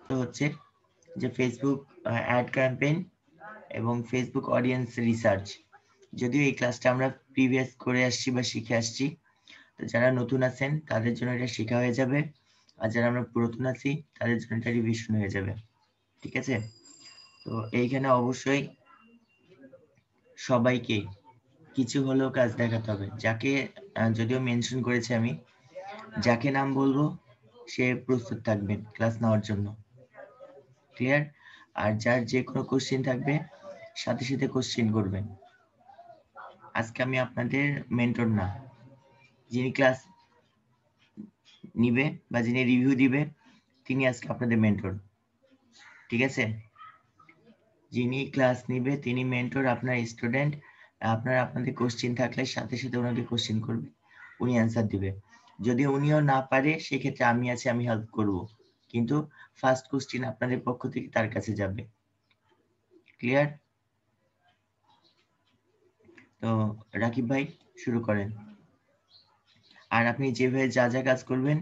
তো হচ্ছে যে ফেসবুক অ্যাড ক্যাম্পেইন এবং ফেসবুক অডিয়েন্স রিসার্চ। যদিও এই ক্লাসটা আমরা প্রিভিয়াস করে আসছি বা শিখে আসছি, তো যারা নতুন আছেন তাদের জন্য এটা শেখা হয়ে যাবে, আর যারা আমরা পুরাতন আছি তাদের জন্য এটা রিভিশন হয়ে যাবে। ঠিক আছে? তো এইখানে অবশ্যই সবাইকে কিছু হলেও কাজ দেখাতে হবে। যাকে যদিও মেনশন করেছি আমি, যাকে নাম বলবো সে প্রস্তুত থাকবেন ক্লাস নেওয়ার জন্য। ক্লিয়ার? আর যার যে কোনো কোশ্চেন থাকবে সাথে সাথে কোশ্চেন করবেন। আজকে আমি আপনাদের মেন্টর না, যিনি ক্লাস নিবে বা যিনি রিভিউ দিবে তিনি আজকে আপনাদের মেন্টর। ঠিক আছে? যিনি ক্লাস নিবে তিনি মেন্টর, আপনার স্টুডেন্ট। আপনারা আপনাদের কোশ্চেন থাকলে সাথে সাথে ওনাকে কোশ্চেন করবে, উনি অ্যান্সার দিবে। যদি উনিও না পারে সেক্ষেত্রে আমি আছি, আমি হেল্প করব, কিন্তু ফার্স্ট কোশ্চেন আপনাদের পক্ষ থেকে তার কাছে যাবে। ক্লিয়ার? তো রাকিব ভাই শুরু করেন। আর আপনি যেভাবে যা যা কাজ করবেন,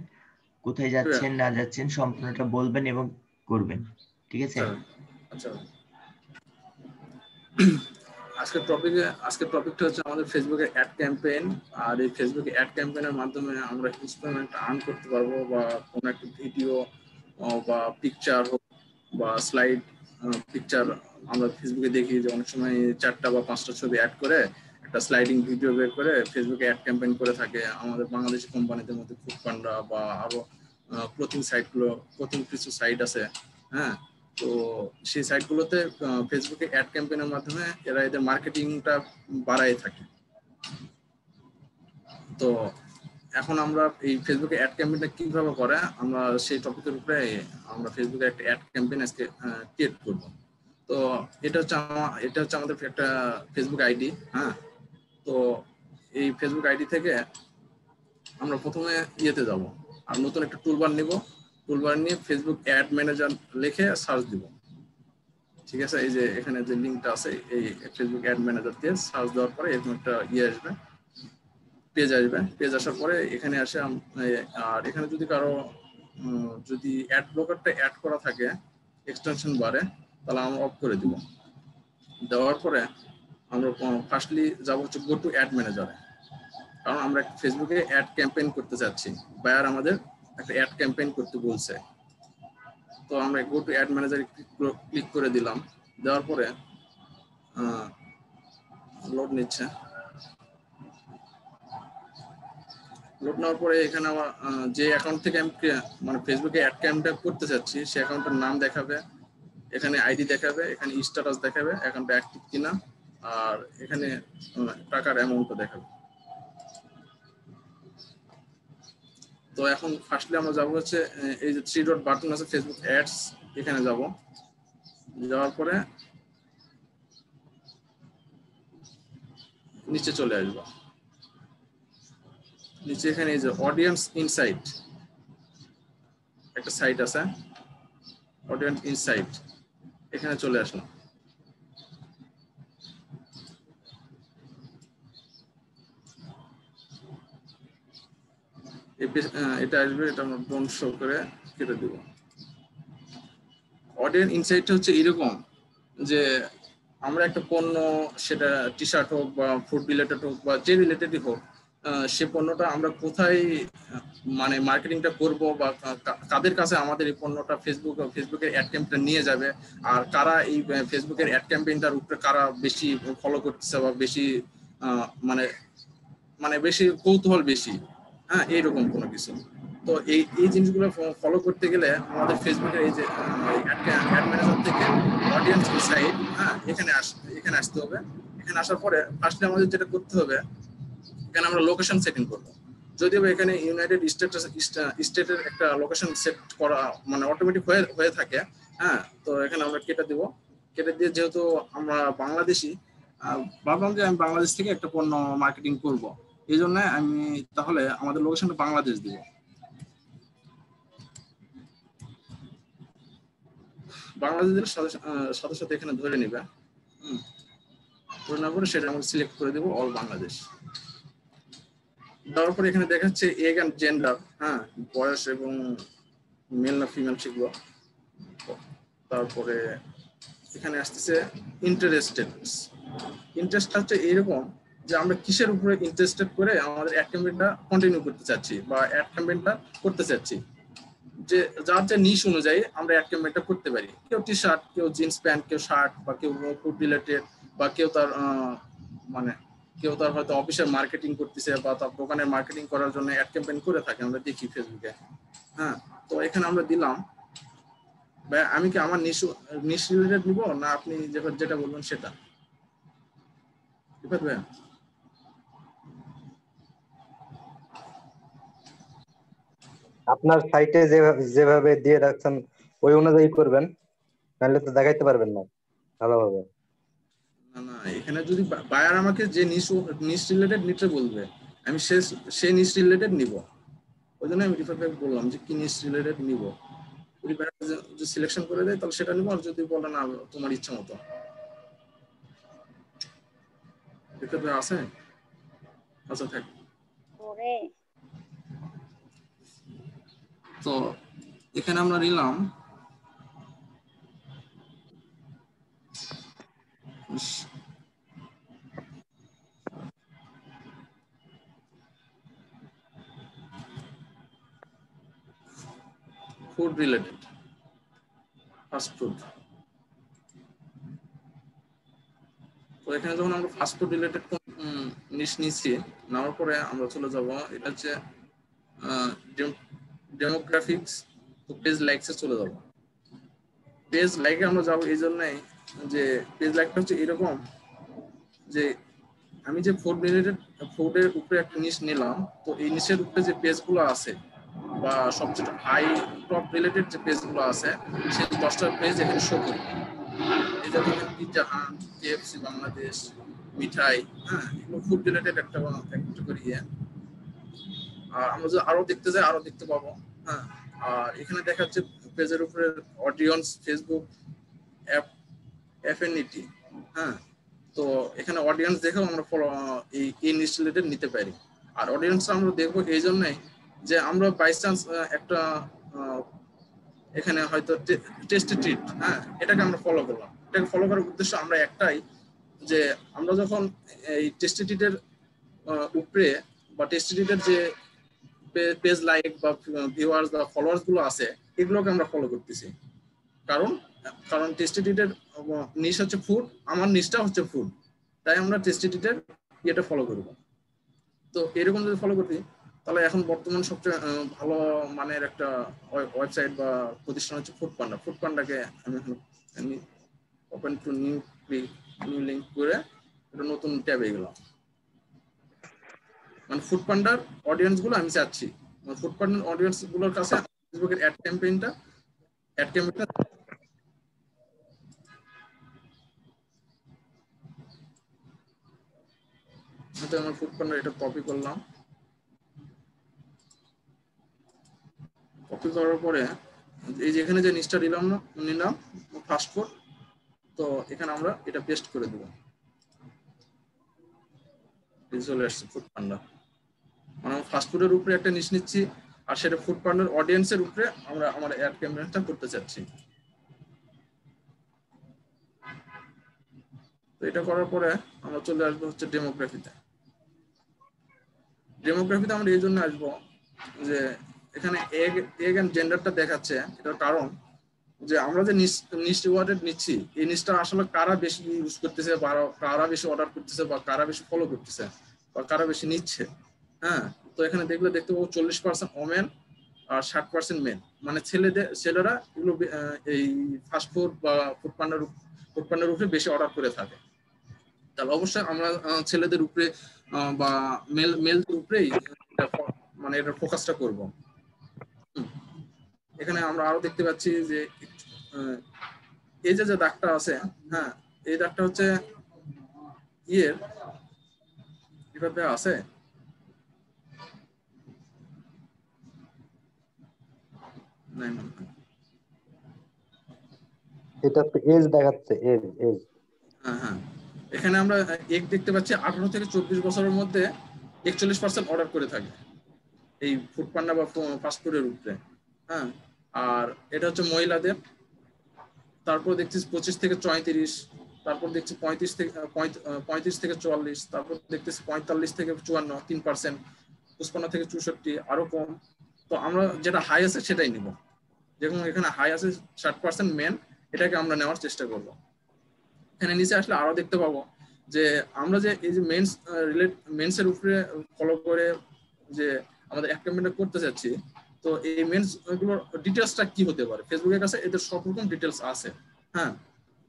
কোথায় যাচ্ছেন না যাচ্ছেন সম্পূর্ণটা বলবেন এবং করবেন। ঠিক আছে? আচ্ছা, আজকের টপিকটা হচ্ছে আমাদের ফেসবুকে অ্যাড ক্যাম্পেইন। আর এই ফেসবুকে অ্যাড ক্যাম্পেইনের মাধ্যমে আমরা হিউজ পেমেন্ট আর্ন করতে পারবো, বা কোনো একটা ভিডিও বা পিকচার হোক বা স্লাইড পিকচার আমরা ফেসবুকে দেখি যে অনেক সময় 4টা বা 5টা ছবি অ্যাড করে একটা স্লাইডিং ভিডিও বের করে ফেসবুকে অ্যাড ক্যাম্পেইন করে থাকে আমাদের বাংলাদেশি কোম্পানিদের মধ্যে ফুড পান্ডা বা আরো ক্লোথিং কিছু সাইট আছে। হ্যাঁ, তো সেই সাইটগুলোতে ফেসবুকে অ্যাড ক্যাম্পেইনের মাধ্যমে এরা এদের মার্কেটিংটা বাড়ায় থাকে। তো এখন আমরা এই ফেসবুকে অ্যাড ক্যাম্পেইনটা কিভাবে করে আমরা সেই টপিকের উপরে আমরা ফেসবুকে একটা অ্যাড ক্যাম্পেইন আজকে ক্রিয়েট করব। তো এটা হচ্ছে আমাদের একটা ফেসবুক আইডি। হ্যাঁ, তো এই ফেসবুক আইডি থেকে আমরা প্রথমে ইয়েতে যাব, আর নতুন একটা টুলবার নিব। টুলবার নিয়ে ফেসবুক অ্যাড ম্যানেজার লিখে সার্চ দিব। ঠিক আছে? এই যে এখানে যে লিঙ্কটা আছে, এই ফেসবুক অ্যাড ম্যানেজার দিয়ে সার্চ দেওয়ার পরে এরকম একটা আসবে, পেজ আসবে। পেজ আসার পরে এখানে আসে আর এখানে যদি কারো যদি অ্যাড ব্লকারটা অ্যাড করা থাকে এক্সটেনশন বারে, তাহলে আমরা অফ করে দিব। দেওয়ার পরে আমরা ফার্স্টলি যাব হচ্ছে গো টু অ্যাড ম্যানেজারে, কারণ আমরা ফেসবুকে অ্যাড ক্যাম্পেইন করতে চাচ্ছি, বায়ার আমাদের একটা অ্যাড ক্যাম্পেইন করতে বলছে। তো আমরা গো টু অ্যাড ম্যানেজারে ক্লিক করে দিলাম। দেওয়ার পরে লোড নিচ্ছে। লোড নেওয়ার পরে এখানে আমার যে অ্যাকাউন্ট থেকে আমি মানে ফেসবুকে অ্যাড ক্যাম্পটা করতে চাচ্ছি সেই অ্যাকাউন্টের নাম দেখাবে, এখানে আইডি দেখাবে, এখানে স্ট্যাটাস দেখাবে অ্যাকাউন্টটা অ্যাক্টিভ কিনা, আর এখানে টাকার অ্যামাউন্টটা দেখাবে। তো এখন ফার্স্টলি আমরা যাব হচ্ছে এই যে 3 ডট বাটন আছে ফেসবুক অ্যাডস, এখানে যাব। যাওয়ার পরে নিচে চলে আসবো। নিচে এখানে এই যে অডিয়েন্স ইনসাইট একটা সাইট আছে, অডিয়েন্স ইনসাইট, এখানে চলে আসলাম। এটা আসবে, এটা আমরা ডোন্ট শো করে কেটে দেব। অডিয়েন্স ইনসাইটটা হচ্ছে এরকম যে আমরা একটা পণ্য, সেটা টি শার্ট হোক বা ফুড রিলেটেড হোক বা যে রিলেটেডই হোক, সে পণ্যটা আমরা কোথায় মানে মার্কেটিংটা করব বা কাদের কাছে আমাদের এই পণ্যটা ফেসবুকের অ্যাড ক্যাম্পেইন নিয়ে যাবে, আর কারা এই ফেসবুকের অ্যাড ক্যাম্পেইনটার উপরে কারা বেশি ফলো করতেছে বা বেশি মানে মানে বেশি কৌতূহল বেশি, হ্যাঁ, এইরকম কোনো কিছু। তো এই জিনিসগুলো ফলো করতে গেলে আমাদের ফেসবুকের এই যে অ্যাড ম্যানেজার থেকে অডিয়েন্স ইনসাইট, হ্যাঁ, এখানে আসতে হবে। এখানে আসার পরে ফার্স্টলি আমাদের যেটা করতে হবে, এখানে আমরা লোকেশন সেটিং করব। যদিও এখানে ইউনাইটেড স্টেটের একটা লোকেশন সেট করা মানে অটোমেটিক হয়ে থাকে। হ্যাঁ, তো এখানে আমরা কেটে দিব। কেটে দিয়ে যেহেতু আমরা বাংলাদেশি, ভাবলাম যে আমি বাংলাদেশ থেকে একটা পণ্য মার্কেটিং করব, এই জন্য আমি তাহলে আমাদের লোকেশনটা বাংলাদেশ দিব। বাংলাদেশের সাথে সাথে এখানে ধরে নিবে, ধরে নেওয়ার পরে সেটা আমরা সিলেক্ট করে দেবো অল বাংলাদেশ। দেওয়ার পরে এখানে দেখাচ্ছে এজ এন্ড জেন্ডার, হ্যাঁ, বয়স এবং মেল না ফিমেল শিখবো। তারপরে এখানে আসতেছে ইন্টারেস্টেড। ইন্টারেস্টটা হচ্ছে এরকম যে আমরা কিসের উপরে ইন্টারেস্টেড করে আমাদের অ্যাড ক্যাম্পেইনটা কন্টিনিউ করতে চাচ্ছি বা অ্যাড ক্যাম্পেইনটা করতে চাচ্ছি, যে যার যে নিশ অনুযায়ী আমরা অ্যাড ক্যাম্পেইনটা করতে পারি। কেউ টি শার্ট, কেউ জিন্স প্যান্ট, কেউ শার্ট, বা কেউ ফুড রিলেটেড, বা কেউ তার মানে কেউ তার হয়তো অফিসের মার্কেটিং করতেছে বা তার দোকানের মার্কেটিং করার জন্য অ্যাড ক্যাম্পেইন করে থাকে, আমরা দেখি ফেসবুকে। হ্যাঁ, তো এখানে আমরা দিলাম ভাই আমি কি আমার নিশ রিলেটেড নিব না আপনি যেটা বলবেন সেটা? ভাই আপনার সাইটে যেভাবে দিয়ে রাখছেন ওই অনুযায়ী করবেন, নাহলে তো দেখাইতে পারবেন না ভালোভাবে। না না, এখানে যদি বায়ার আমাকে যে নিশ রিলেটেড নিতে বলবে, আমি সে নিশ রিলেটেড নিব। ওই জন্য আমি রিফাত ভাই বললাম যে কি নিশ রিলেটেড নিব। যদি বায়ার যদি সিলেকশন করে দেয় তাহলে সেটা নিব, আর যদি বলে না তোমার ইচ্ছা মতো। রিফাত ভাই আছে? আচ্ছা থাক। তো এখানে আমরা নিলাম ফুড রিলেটেড, ফাস্ট ফুড। তো এখানে যখন আমরা ফাস্ট ফুড রিলেটেড নিশ নিচ্ছি, নেওয়ার পরে আমরা চলে যাব, এটা হচ্ছে ডেমোগ্রাফিক্স। তো পেজ লাইকসে চলে যাব। পেজ লাইকে আমরা যাবো এই জন্যই যে পেজ লাইকটা হচ্ছে এরকম যে আমি যে ফুড রিলেটেড ফুডের উপরে একটা নিশ নিলাম, তো এই নিশের উপরে যে পেজগুলো আছে বা সবচেয়ে হাই টপ রিলেটেড যে পেজগুলো আছে সেই 10টা পেজ এখানে শো করবে। এটা দেখেন পিৎজা হাট, কেএফসি বাংলাদেশ, মিঠাই, হ্যাঁ, এগুলো ফুড রিলেটেড একটা করে ইয়ে। আর আমরা যদি আরো দেখতে যাই আরো দেখতে পাবো। হ্যাঁ, আর এখানে দেখা যাচ্ছে পেজের উপরে অডিয়েন্স, ফেসবুক, এফএনইটি। হ্যাঁ, তো এখানে অডিয়েন্স দেখেও আমরা এই নিশ রিলেটেড নিতে পারি। আর অডিয়েন্স আমরা দেখবো এই জন্যই যে আমরা বাই চান্স একটা এখানে হয়তো টেস্টি ট্রিট, হ্যাঁ, এটাকে আমরা ফলো করলাম। এটাকে ফলো করার উদ্দেশ্য আমরা একটাই, যে আমরা যখন এই টেস্টি ট্রিটের উপরে বা টেস্টি ট্রিটের যে পেজ লাইক বা ভিউয়ার্স বা ফলোয়ার্স গুলো আছে এগুলোকে আমরা ফলো করতেছি। কারণ টেস্টি ট্রিটের নিশ হচ্ছে ফুড, আমার নিশটা হচ্ছে ফুড, তাই আমরা টেস্টি ট্রিটের ইয়েটা ফলো করব। তো এরকম যদি ফলো করি তাহলে এখন বর্তমান সবচেয়ে ভালো মানের একটা ওয়েবসাইট বা প্রতিষ্ঠান হচ্ছে ফুড পান্ডা। ফুড পান্ডাকে আমি ওপেন টু নিউ লিঙ্ক করে একটা নতুন ট্যাবে গেলাম। মানে ফুড পান্ডার অডিয়েন্স গুলো আমি চাচ্ছি, ফুড পান্ডার অডিয়েন্স গুলোর কাছে ফেসবুকের অ্যাড ক্যাম্পেইনটা আমার ফুড পান্ডার এটা কপি করলাম। কপি করার পরে এই যে এখানে যে নিচটা নিলাম ফাস্ট ফুড, তো এখানে আমরা এটা পেস্ট করে দেব। চলে আসছে ফুড পান্ডা, মানে ফাস্ট ফুডের উপরে একটা নিশ নিচ্ছি আর সেটা ফুড পান্ডার অডিয়েন্সের উপরে আমরা আমার অ্যাড ক্যাম্পেইনটা করতে চাচ্ছি। তো এটা করার পরে আমরা চলে আসবো হচ্ছে ডেমোগ্রাফিতে। ডেমোগ্রাফিতে আমরা এই জন্য আসবো যে এখানে এগ এন্ড জেন্ডারটা দেখাচ্ছে। এটার কারণ যে আমরা যে নিশ ওয়ার্ডেড নিচ্ছি এই নিশটা আসলে কারা বেশি ইউজ করতেছে বা কারা বেশি অর্ডার করতেছে বা কারা বেশি ফলো করতেছে বা কারা বেশি নিচ্ছে। হ্যাঁ, তো এখানে দেখতে পাবো 40% ওমেন আর 60% মেন, মানে ছেলেরা এগুলো এই ফাস্ট ফুড বা ফুড পান্ডার উপরে বেশি অর্ডার করে থাকে। তাহলে অবশ্যই আমরা ছেলেদের উপরে বা মেলদের উপরেই মানে এটা ফোকাসটা করব। এখানে আমরা আরো দেখতে পাচ্ছি যে এই যে দাগটা আছে, হ্যাঁ, এই দাগটা হচ্ছে ইয়ের কিভাবে আছে এটা তো এজ দেখাচ্ছে, এজ। হ্যাঁ হ্যাঁ, এখানে আমরা এক দেখতে পাচ্ছি 18 থেকে 24 বছরের মধ্যে 41% অর্ডার করে থাকে এই ফুড পান্ডা বা ফাস্ট ফুডের উপরে। হ্যাঁ, আর এটা হচ্ছে মহিলাদের, তারপর দেখছি 25 থেকে 34, তারপর দেখছি 35 থেকে 44, তারপর দেখতেছি 45 থেকে 54, 3%, 55 থেকে 64, আরো কম। তো আমরা যেটা হাই আছে সেটাই নিব। যেরকম এখানে হাই আছে 60% মেন, এটাকে আমরা নেওয়ার চেষ্টা করব। এখানে নিচে আসলে আরো দেখতে পাবো যে আমরা যে এই যে মেন্সের উপরে ফলো করে যে আমাদের অ্যাক্টিভমেন্ট করতে যাচ্ছি, তো এই মেন্স গুলোর ডিটেলসটা কি হতে পারে, ফেসবুকের কাছে এদের সব রকম ডিটেলস আছে। হ্যাঁ,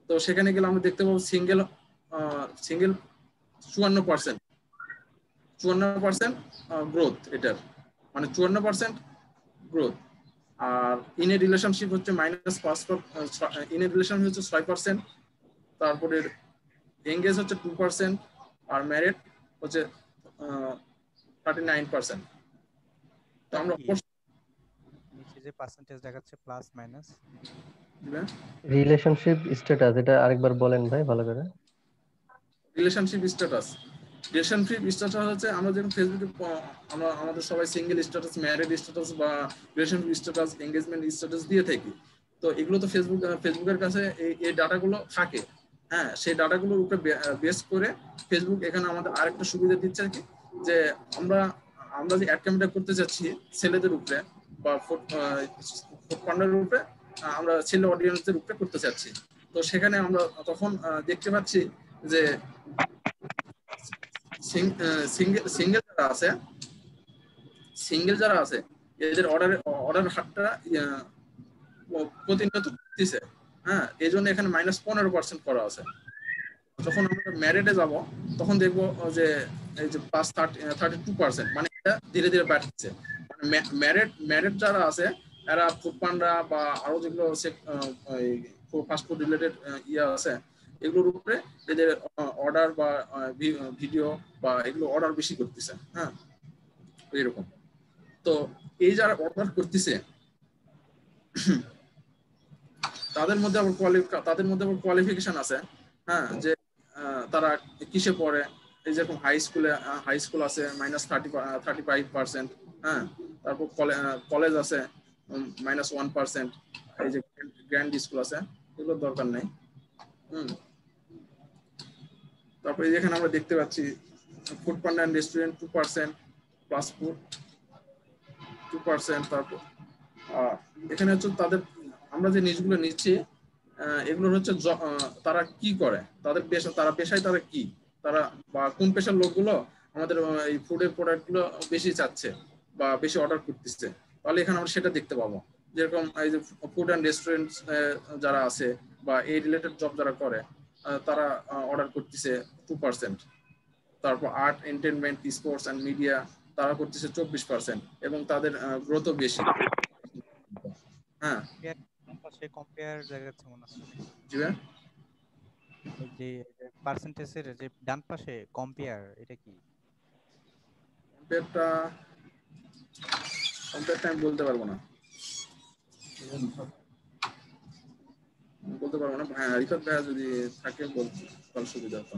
তো সেখানে গেলে আমরা দেখতে পাবো সিঙ্গেল 54% গ্রোথ, এটার মানে 54% গ্রোথ। আর ইন এ রিলেশনশিপ হচ্ছে -5, ইন এ রিলেশনশিপ হচ্ছে 6%, তারপরে এঙ্গেজ হচ্ছে 2%, আর ম্যারিড হচ্ছে 39%। তো আমরা নিচে যে পার্সেন্টেজ দেখাচ্ছে প্লাস মাইনাস রিলেশনশিপ স্ট্যাটাস, এটা আরেকবার বলেন ভাই ভালো করে। রিলেশনশিপ স্ট্যাটাস হচ্ছে আমরা যখন ফেসবুকে আমরা আমাদের সবাই সিঙ্গেল স্ট্যাটাস, ম্যারিড স্ট্যাটাস বা রিলেশনশিপ স্ট্যাটাস, এঙ্গেজমেন্ট স্ট্যাটাস দিয়ে থাকি। তো এগুলো তো ফেসবুকের কাছে এই ডাটাগুলো থাকে। হ্যাঁ, সেই ডাটাগুলোর উপরে বেস করে ফেসবুক এখানে আমাদের আরেকটা সুবিধা দিচ্ছে কি, যে আমরা যে অ্যাড ক্যাম্পেইন করতে যাচ্ছি ছেলেদের উপরে বা ফুড পান্ডার উপরে, আমরা ছেলে অডিয়েন্সদের উপরে করতে চাচ্ছি। তো সেখানে আমরা তখন দেখতে পাচ্ছি যে সিঙ্গেল যারা আছে এদের অর্ডার হারটা প্রতিনিয়ত দিচ্ছে। হ্যাঁ, এই জন্য এখানে -15% করা আছে। যখন আমরা ম্যারিডে যাব তখন দেখবো যে এই যে +32%, মানে এটা ধীরে ধীরে বাড়ছে। মানে ম্যারিড যারা আছে এরা ফুড পান্ডা বা আরো যেগুলো ফাস্ট ফুড রিলেটেড আছে এগুলোর উপরে এদের অর্ডার বা ভিডিও বা এগুলো অর্ডার বেশি করতেছে। হ্যাঁ, এরকম। তো এই যারা অর্ডার করতেছে তাদের মধ্যে আবার কোয়ালিফিকেশন আছে। হ্যাঁ, যে তারা কিসে পড়ে, এই যেরকম হাই স্কুল আছে -35%। হ্যাঁ, তারপর কলেজ আছে -1%। এই যে গ্র্যান্ড স্কুল আছে, এগুলোর দরকার নেই। তারপরে যেখানে আমরা দেখতে পাচ্ছি Foodpanda and restaurant 2%, plus food 2%। তারপর এখানে হচ্ছে তাদের আমরা যে নিউজগুলো নিচ্ছি এগুলো হচ্ছে তারা কি করে, তাদের পেশায় তারা কি, তারা বা কোন পেশার লোকগুলো আমাদের এই ফুডের প্রোডাক্টগুলো বেশি চাচ্ছে বা বেশি অর্ডার করতেছে। তাহলে এখানে আমরা সেটা দেখতে পাবো। যেরকম এই যে ফুড অ্যান্ড রেস্টুরেন্ট যারা আছে বা এই রিলেটেড জব যারা করে তারা অর্ডার করতেছে 2%। তারপর art, entertainment, sports and media তারা করতেছে 24%, এবং তাদের গ্রোথও বেশি। হ্যাঁ, পাশে কম্পেয়ার দেখাচ্ছে মনে হচ্ছে। জি ভাই, এই যে পার্সেন্টেজের যে ডান পাশে কম্পেয়ার, এটা কি? কম্পেয়ারটা আমি বলতে পারবো না ভাই। রিফাত ভাইয়া যদি থাকে বলতে তাহলে সুবিধা হতো।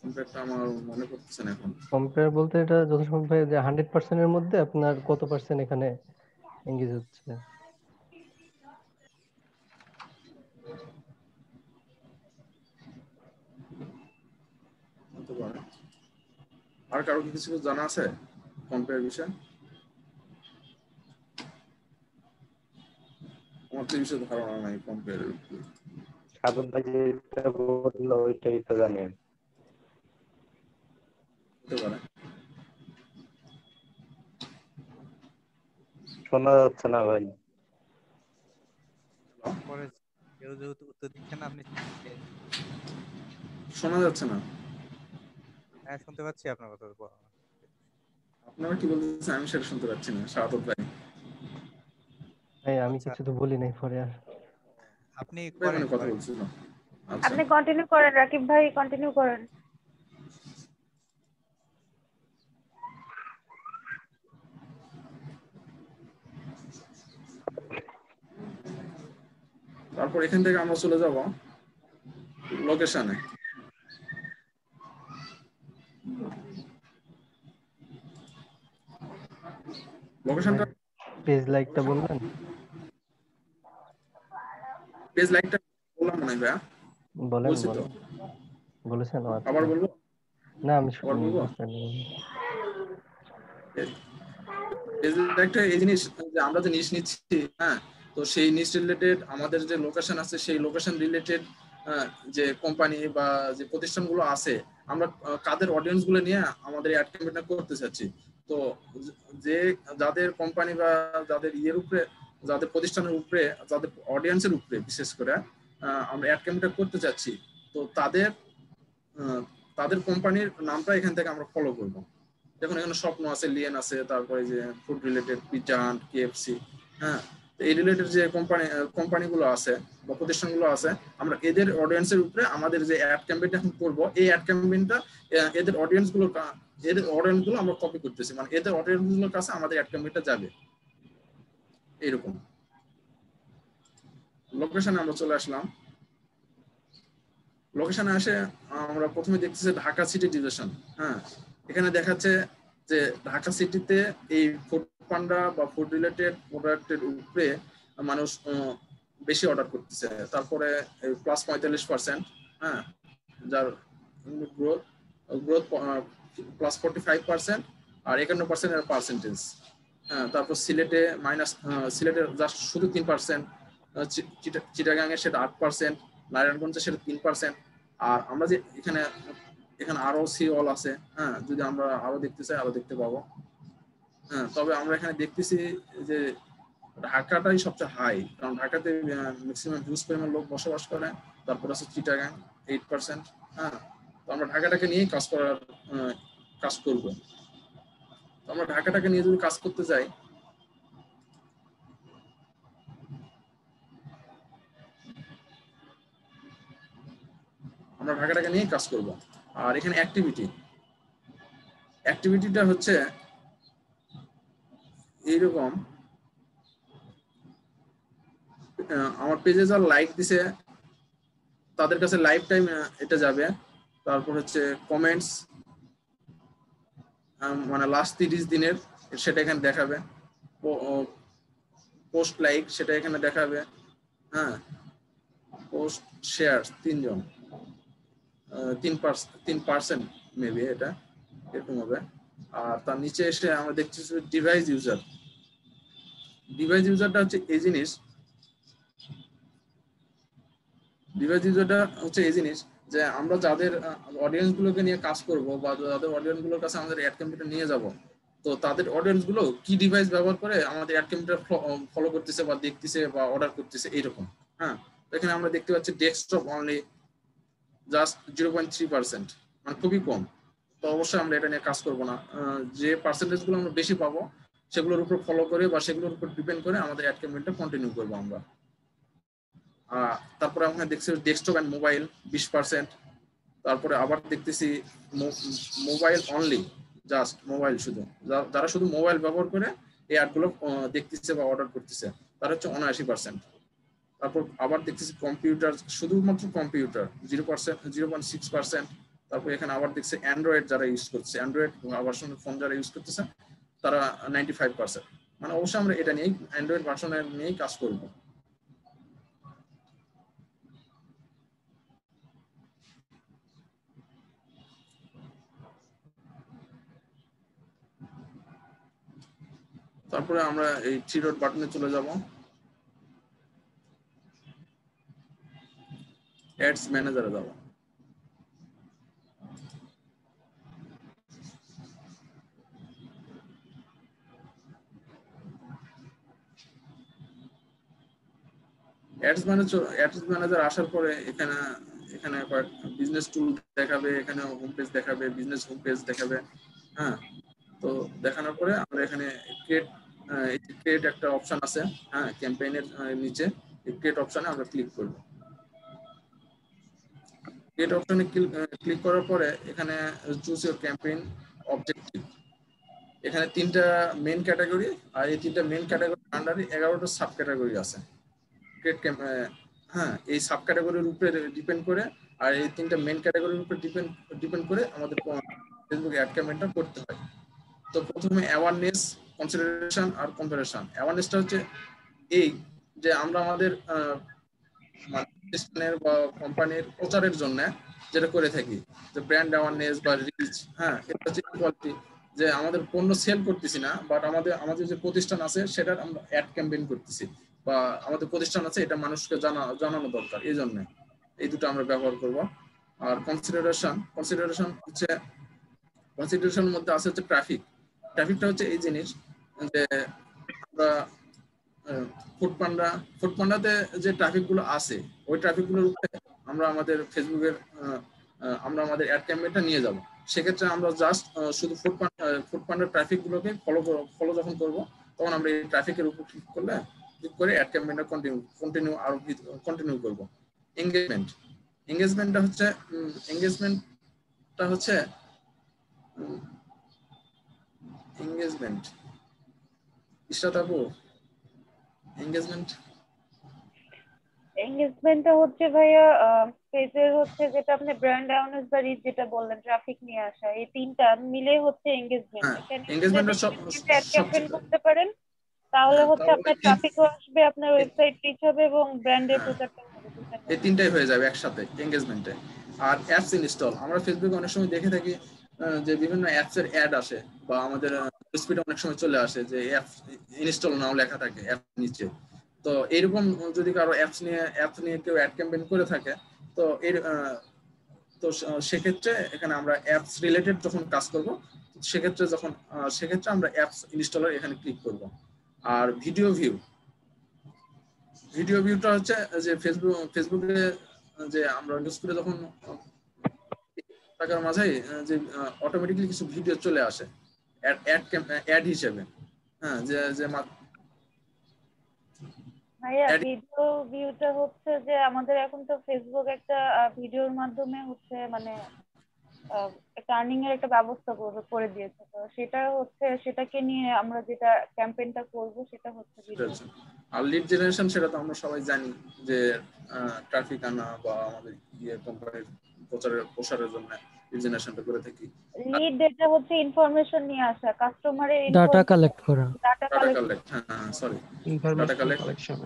কম্পেয়ারটা আমার মনে পড়তেছে না এখন। কম্পেয়ার বলতে এটা যথাসম্ভব ভাই যে 100% এর মধ্যে আপনার কত পার্সেন্ট এখানে এঙ্গেজ হচ্ছে। হতে পারে। আর কারো কি কিছু জানা আছে কম্পেয়ার বিষয়ে? আমার তো এই বিষয়ে ধারণা নাই কম্পেয়ারের। সাধন ভাই যেটা বললো ওইটাই তো জানেন। হতে পারে। শোনা যাচ্ছে না ভাই। পরে কেউ যেহেতু উত্তর দিচ্ছে না, আপনি শোনা যাচ্ছে না। হ্যাঁ, শুনতে পাচ্ছি আপনার কথা। আপনারা কি বলতেছেন আমি সেটা শুনতে পাচ্ছি না। সাদত ভাই ভাই আমি আচ্ছা, কিছু তো বলি নাই পরে আর। আপনি ভাই করেন মানে কথা বলছিল। আচ্ছা, আপনি কন্টিনিউ করেন, রাকিব ভাই কন্টিনিউ করেন। তারপর এখান থেকে আমরা চলে যাব লোকেশনে। লোকেশনটা পেজ লাইকটা বলবেন? পেজ লাইকটা বললাম মনে হয় ভাইয়া, বলেন বলছি তো, বলেন বলেছেন ও আচ্ছা আবার বলবো? না আমি আবার বলবো? বুঝতে পারিনি। পেজ লাইকটা এই জিনিস যে আমরা যে নিশ নিচ্ছি, হ্যাঁ, তো সেই নিশ রিলেটেড আমাদের যে লোকেশন আছে সেই লোকেশন রিলেটেড যে কোম্পানি বা যে প্রতিষ্ঠানগুলো আছে, আমরা কাদের অডিয়েন্স গুলো নিয়ে আমাদের অ্যাড ক্যাম্পেইনটা করতে চাচ্ছি। তো যে যাদের কোম্পানি বা যাদের ইয়ের উপরে, যাদের প্রতিষ্ঠানের উপরে, যাদের অডিয়েন্সের উপরে বিশেষ করে আমরা অ্যাড ক্যাম্পেইনটা করতে চাচ্ছি, তো তাদের কোম্পানির নামটা এখান থেকে আমরা ফলো করব। দেখুন এখানে স্বপ্ন আছে, লিয়েন আছে, তারপরে যে food related Pizza Hut, KFC, হ্যাঁ, এই রিলেটেড যে কোম্পানিগুলো আছে বা প্রতিষ্ঠানগুলো আছে, আমরা এদের অডিয়েন্সের উপরে আমাদের যে অ্যাড ক্যাম্পেইনটা এখন করব, এই অ্যাড ক্যাম্পেইনটা এদের অডিয়েন্স গুলো আমরা কপি করতেছি, মানে এদের অডিয়েন্স গুলোর কাছে আমাদের অ্যাড ক্যাম্পেইনটা যাবে এইরকম। লোকেশনে আমরা চলে আসলাম। লোকেশনে আসে আমরা প্রথমে দেখতেছি ঢাকা সিটি ডিভিশন। হ্যাঁ, এখানে দেখাচ্ছে যে ঢাকা সিটিতে এই ফুড পান্ডা বা ফুড রিলেটেড প্রোডাক্টের উপরে মানুষ বেশি অর্ডার করতেছে। তারপরে প্লাস 45%, হ্যাঁ, যার গ্রোথ প্লাস 45% আর 51% এর পার্সেন্টেজ। হ্যাঁ, তারপর সিলেটের জাস্ট শুধু 3%, চিটাগাঙে সেটা 8%, নারায়ণগঞ্জে সেটা 3%। আর আমরা যে এখানে আরো সি অল আছে, হ্যাঁ, যদি আমরা আরো দেখতে চাই আরো দেখতে পাবো। হ্যাঁ, তবে আমরা এখানে দেখতেছি যে ঢাকাটাই সবচেয়ে হাই, কারণ ঢাকাতে ম্যাক্সিমাম হিউজ পরিমাণ লোক বসবাস করে। তারপর আছে চিটাগাং 8%। হ্যাঁ, তো আমরা ঢাকাটাকে নিয়েই কাজ করব। তো আমরা ঢাকাটাকে নিয়ে যদি কাজ করতে যাই, আমরা ঢাকাটাকে নিয়েই কাজ করব। আর এখানে অ্যাক্টিভিটিটা হচ্ছে এইরকম, আমার পেজে যারা লাইক দিছে তাদের কাছে লাইফ টাইম এটা যাবে। তারপর হচ্ছে কমেন্টস, মানে লাস্ট 30 দিনের সেটা এখানে দেখাবে। পোস্ট লাইক সেটা এখানে দেখাবে। হ্যাঁ, পোস্ট শেয়ার 3% মেবি এটা এরকম হবে। আর তার নিচে এসে আমরা দেখছি ডিভাইস ইউজারটা হচ্ছে এই জিনিস, যে আমরা যাদের অডিয়েন্স গুলোকে নিয়ে কাজ করব বা যাদের অডিয়েন্স গুলোর কাছে আমাদের অ্যাড ক্যাম্পেইনটা নিয়ে যাব, তো তাদের অডিয়েন্স গুলো কি ডিভাইস ব্যবহার করে আমাদের অ্যাড ক্যাম্পেইনটা ফলো করতেছে বা দেখতেছে বা অর্ডার করতেছে এইরকম। হ্যাঁ, এখানে আমরা দেখতে পাচ্ছি ডেস্কটপ অনলি জাস্ট 0.3%, মানে খুবই কম। তো অবশ্যই আমরা এটা নিয়ে কাজ করব না। যে পার্সেন্টেজ গুলো আমরা বেশি পাবো সেগুলোর উপর ফলো করে বা সেগুলোর উপর ডিপেন্ড করে আমাদের অ্যাড ক্যাম্পেইনটা কন্টিনিউ করবো আমরা। তারপরে আমরা দেখছি ডেস্কটপ এন্ড মোবাইল 20%। তারপরে আবার দেখতেছি মোবাইল অনলি, জাস্ট মোবাইল, শুধু যারা শুধু মোবাইল ব্যবহার করে এই অ্যাডগুলো দেখতেছে বা অর্ডার করতেছে তারা হচ্ছে 79%। তারপর আবার দেখতেছি কম্পিউটার, শুধুমাত্র কম্পিউটার 0.6%। তারপর এখানে আবার দেখছি অ্যান্ড্রয়েড যারা ইউজ করছে, অ্যান্ড্রয়েড ভার্সনের ফোন যারা ইউজ করতেছে তারা 95%। মানে অবশ্যই আমরা এটা নিয়েই অ্যান্ড্রয়েড ভার্সনের নিয়েই কাজ করবো। তারপরে আমরা এই 3 ডট বাটনে চলে যাব, অ্যাডস ম্যানেজারে যাব। অ্যাডস ম্যানেজার আসার পরে এখানে বিজনেস টুল দেখাবে, এখানে হোম পেজ দেখাবে, বিজনেস হোম পেজ দেখাবে। হ্যাঁ, তো দেখানোর পরে আমরা এখানে ক্রিয়েট একটা অপশন আছে, হ্যাঁ, ক্যাম্পেইনের নিচে ক্রিয়েট অপশনে আমরা ক্লিক করব। ক্রিয়েট অপশনে ক্লিক করার পরে এখানে চুজ ইউর ক্যাম্পেইন অবজেক্টিভ, এখানে 3টা মেইন ক্যাটাগরি, আর এই 3টা মেইন ক্যাটাগরি আন্ডারে 11টা সাব ক্যাটাগরি আছে। হ্যাঁ, এই সাব ক্যাটাগরির উপরে ডিপেন্ড করে আর এই 3টা মেইন ক্যাটাগরির উপরে ডিপেন্ড করে আমাদের ফেসবুক অ্যাড ক্যাম্পেইনটা করতে হয়। তো প্রথমে অ্যাওয়ারনেস, কনসিডারেশন আর কম্পারেশন। অ্যাওয়ারনেসটা হচ্ছে এই যে আমরা আমাদের মানে প্রতিষ্ঠানের বা কোম্পানির প্রচারের জন্য যেটা করে থাকি, যে ব্র্যান্ড অ্যাওয়ারনেস বা রিচ, হ্যাঁ এটা হচ্ছে ইকুয়ালিটি, যে আমাদের পণ্য সেল করতেছি না, বাট আমাদের যে প্রতিষ্ঠান আছে সেটার আমরা অ্যাড ক্যাম্পেইন করতেছি, বা আমাদের প্রতিষ্ঠান আছে এটা মানুষকে জানানো দরকার, এই জন্য এই দুটো আমরা ব্যবহার করব। আর কনসিডারেশনের মধ্যে আছে হচ্ছে ট্রাফিকটা হচ্ছে এই জিনিস যে আমরা ফুডপান্ডাতে যে ট্রাফিক গুলো আছে, ওই ট্রাফিক গুলোর উপরে আমরা আমাদের ফেসবুকের আমরা আমাদের অ্যাড ক্যাম্পেইনটা নিয়ে যাব। সেক্ষেত্রে আমরা জাস্ট শুধু ফুডপান্ডার ট্রাফিক গুলোকে ফলো যখন করব, তখন আমরা এই ট্রাফিকের উপর ক্লিক করে অ্যাড ক্যাম্পেইনটা কন্টিনিউ করব। এঙ্গেজমেন্টটা হচ্ছে ইশরাত আপু, এঙ্গেজমেন্টটা হচ্ছে ভাইয়া পেজের হচ্ছে যেটা আপনি ব্র্যান্ড অ্যাওয়ারনেস বা রিচ যেটা বললেন, ট্রাফিক নিয়ে আসা, এই তিনটা মিলে হচ্ছে এঙ্গেজমেন্ট। হ্যাঁ এখানে এঙ্গেজমেন্টটা অ্যাড ক্যাম্পেইন করতে পারেন, তাহলে হচ্ছে আপনার ট্রাফিকও আসবে, আপনার ওয়েবসাইট রিচ হবে এবং ব্র্যান্ডের প্রচারটাও হবে। এই তিনটাই হয়ে যাবে একসাথে এঙ্গেজমেন্টে। আর অ্যাপস ইনস্টল, আমরা ফেসবুকে অনেক সময় দেখে থাকি যে বিভিন্ন অ্যাপস এর অ্যাড আসে, বা আমাদের স্পিডে অনেক সময় চলে আসে যে অ্যাপ ইনস্টল নাও লেখা থাকে অ্যাপ নিচে। তো এরকম যদি কারো অ্যাপস নিয়ে কেউ অ্যাড ক্যাম্পেইন করে থাকে, তো সেক্ষেত্রে এখানে আমরা অ্যাপস রিলেটেড যখন কাজ করব, সেক্ষেত্রে আমরা অ্যাপস ইনস্টলার এখানে ক্লিক করব। আর ভিডিও ভিউটা হচ্ছে যে ফেসবুকে যে আমরা নিউজ করে যখন টাকার মাঝে যে অটোমেটিক্যালি কিছু ভিডিও চলে আসে অ্যাড হিসেবে, হ্যাঁ যে ভাইয়া ভিডিও ভিউটা হচ্ছে যে আমাদের এখন তো ফেসবুক একটা ভিডিওর মাধ্যমে হচ্ছে মানে একটা আর্নিং এর একটা ব্যবস্থা করে দিয়েছে। তো সেটাকে নিয়ে আমরা যেটা ক্যাম্পেইনটা করব সেটা হচ্ছে ভিডিও। আর লিড জেনারেশন, সেটা তো আমরা সবাই জানি যে ট্রাফিক আনা বা আমাদের কোম্পানির প্রসারের জন্য লিড জেনারেশনটা করে থাকি। লিড ডেটা হচ্ছে ইনফরমেশন নিয়ে আসা, কাস্টমারের ডাটা কালেক্ট করা, ডাটা কালেক্ট। হ্যাঁ sorry, data information collect. Collection.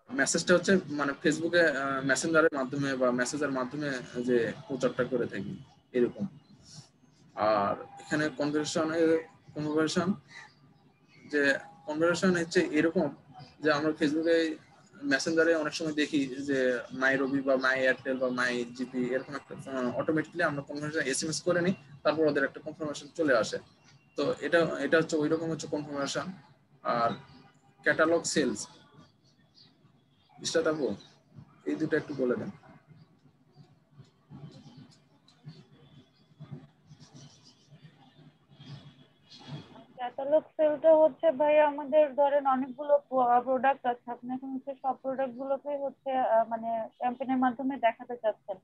মেসেজটা হচ্ছে মানে ফেসবুকে মেসেঞ্জারের মাধ্যমে বা মেসেজের মাধ্যমে যে প্রচারটা করে থাকি এরকম। আর এখানে কনভারসেশন হচ্ছে এরকম যে আমরা ফেসবুকে মেসেঞ্জারে অনেক সময় দেখি যে মাই রবি বা মাই এয়ারটেল বা মাই জিপি এরকম একটা অটোমেটিক্যালি আমরা কনভারসেশন এসএমএস করে নিই, তারপর ওদের একটা কনফার্মেশন চলে আসে। তো এটা হচ্ছে ওই রকম হচ্ছে কনফার্মেশন। আর ক্যাটালগ সেলস, ইশরাত আপু এই দুটো একটু বলে দেন। ক্যাটালগ সেলটা হচ্ছে ভাই আমাদের ধরেন অনেকগুলো প্রোডাক্ট আছে, আপনি এখন হচ্ছে সব প্রোডাক্ট গুলোকে হচ্ছে মানে ক্যাম্পেইনের মাধ্যমে দেখাতে চাচ্ছেন।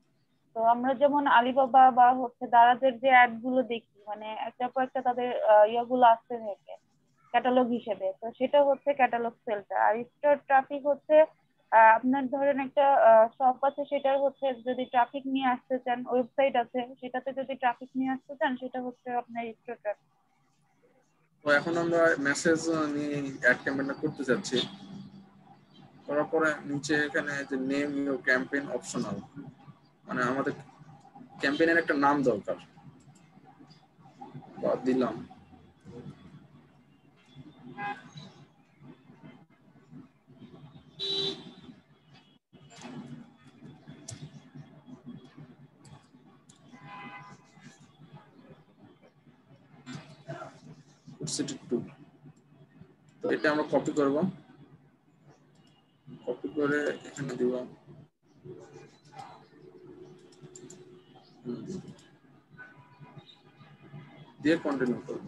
তো আমরা যেমন আলিবাবা বা হচ্ছে দারাজের যে অ্যাড গুলো দেখি, মানে একটার পর একটা তাদের ইয়েগুলো আসতে থাকে ক্যাটালগ হিসেবে, তো সেটা হচ্ছে ক্যাটালগ সেলটা। আর স্টোর ট্রাফিক হচ্ছে আপনার ধরেন একটা শপ আছে, সেটার হচ্ছে যদি ট্রাফিক নিয়ে আসতে চান, ওয়েবসাইট আছে সেটাতে যদি ট্রাফিক নিয়ে আসতে চান, সেটা হচ্ছে আপনার স্টোর ট্রাফিক। তো এখন আমরা মেসেজ নিয়ে অ্যাড ক্যাম্পেইনটা করতে যাচ্ছি, করার পরে নিচে এখানে যে নেম ইউর ক্যাম্পেইন অপশনাল, মানে আমাদের ক্যাম্পেইনের একটা নাম দরকার, বা দিলাম সিটি 2। তো এটা আমরা কপি করব, কপি করে এখানে দিব, দিয়ে কন্টিনিউ করব।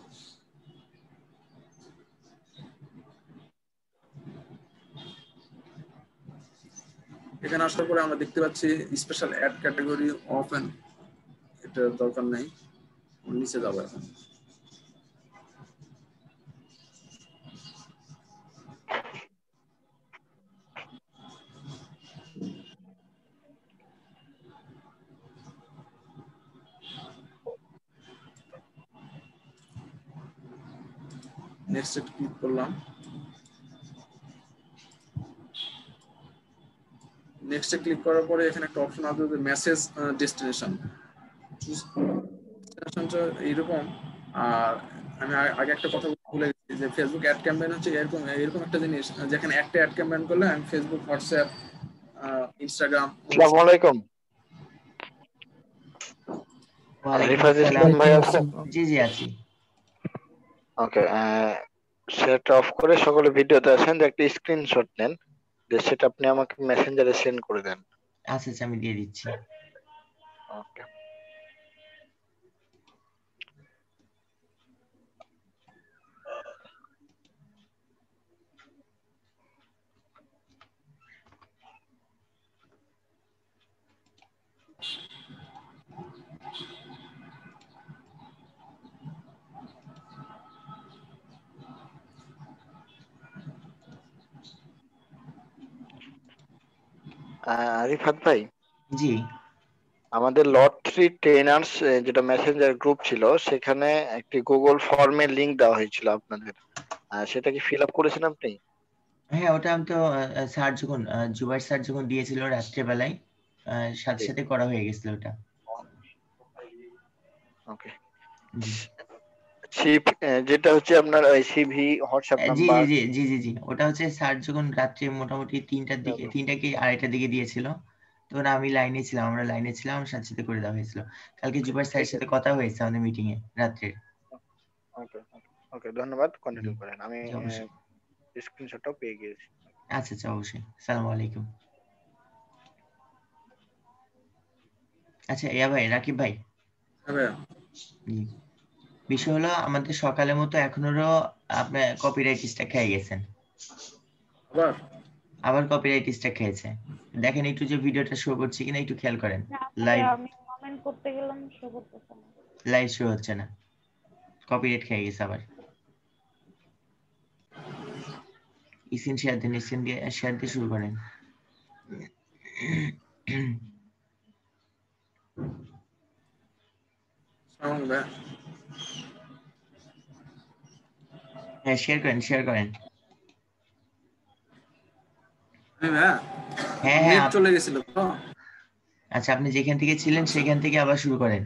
এখানে আসার পরে আমরা দেখতে পাচ্ছি special ad category off and, এটা দরকার নাই, নিচে যাবো এখন। নেক্সট ক্লিক করলাম। নেক্সটে ক্লিক করার পরে এখানে একটা অপশন আসবে যে মেসেজ ডেস্টিনেশন। ডেস্টিনেশনটা এইরকম। আর আমি আগে একটা কথা ভুলে গেছি যে ফেসবুক অ্যাড ক্যাম্পেইন হচ্ছে এরকম এরকম একটা জিনিস যেখানে একটা অ্যাড ক্যাম্পেইন করলে আমি ফেসবুক, হোয়াটসঅ্যাপ, ইনস্টাগ্রাম। আসসালামু আলাইকুম। ওয়ালাইকুম রিফাত আসসালাম। ইসলাম ভাই আছেন? জি জি আছি। ওকে, সেটা অফ করে সকলে ভিডিওতে আছেন, যে একটা স্ক্রিনশট নেন, যে সেটা আপনি আমাকে মেসেঞ্জারে সেন্ড করে দেন। আচ্ছা আচ্ছা, আমি দিয়ে দিচ্ছি। ওকে। রিফাত ভাই, জি আমাদের লট 3 ট্রেনার্স যেটা মেসেঞ্জার গ্রুপ ছিল, সেখানে একটি গুগল ফর্মের লিংক দেওয়া হয়েছিল আপনাদের, সেটা কি ফিল আপ করেছেন আপনি? হ্যাঁ, ওটা আমি তো স্যার যখন জুবাইর স্যার যখন দিয়েছিল রাত্রেবেলায়, সাথে সাথে করা হয়ে গেছিল ওটা। ওকে। জি যেটা হচ্ছে আপনার সিভি, হোয়াটসঅ্যাপ জি নাম্বার। জি জি জি জি জি, ওটা হচ্ছে স্যার যখন রাত্রে মোটামুটি 3টার দিকে, 3টা কি 2:30টার দিকে দিয়েছিল, তখন আমি লাইনে ছিলাম, আমরা লাইনে ছিলাম, আমার সাথে সাথে করে দেওয়া হয়েছিল। কালকে জুবাইর স্যারের সাথে কথা হয়েছে আমাদের মিটিং এ রাত্রে। ওকে ওকে, ধন্যবাদ, জি কন্টিনিউ করেন। আমি জি অবশ্যই। স্ক্রিনশটটাও পেয়ে গিয়েছি। আচ্ছা আচ্ছা, অবশ্যই। আসসালামু আলাইকুম। আচ্ছা ইয়া ভাই, রাকিব ভাই, হ্যাঁ ভাইয়া। জি, বিষয় হলো আমাদের সকালের মতো এখনো আপনার কপিরাইট স্ট্রাইক খেয়ে গেছেন, আবার আবার কপিরাইট স্ট্রাইক খেয়েছে। দেখেন একটু যে ভিডিওটা শো করছে কিনা, একটু খেয়াল করেন। না লাইভ ভাইয়া, আমি কমেন্ট করতে গেলাম, শো করতেছে না। লাইভ শো হচ্ছে না, কপিরাইট খেয়ে গেছে আবার। ইসিন শেয়ার দিন, ইসিন দিয়ে শেয়ার দিয়ে শুরু করেন। সালাম ভাইয়া। হ্যাঁ, শেয়ার করেন, শেয়ার করেন। ভাইয়া হ্যাঁ হ্যাঁ নেট চলে গেছিল তো। আচ্ছা, আপনি যেখান থেকে ছিলেন আচ্ছা। সেখান থেকে আবার শুরু করেন।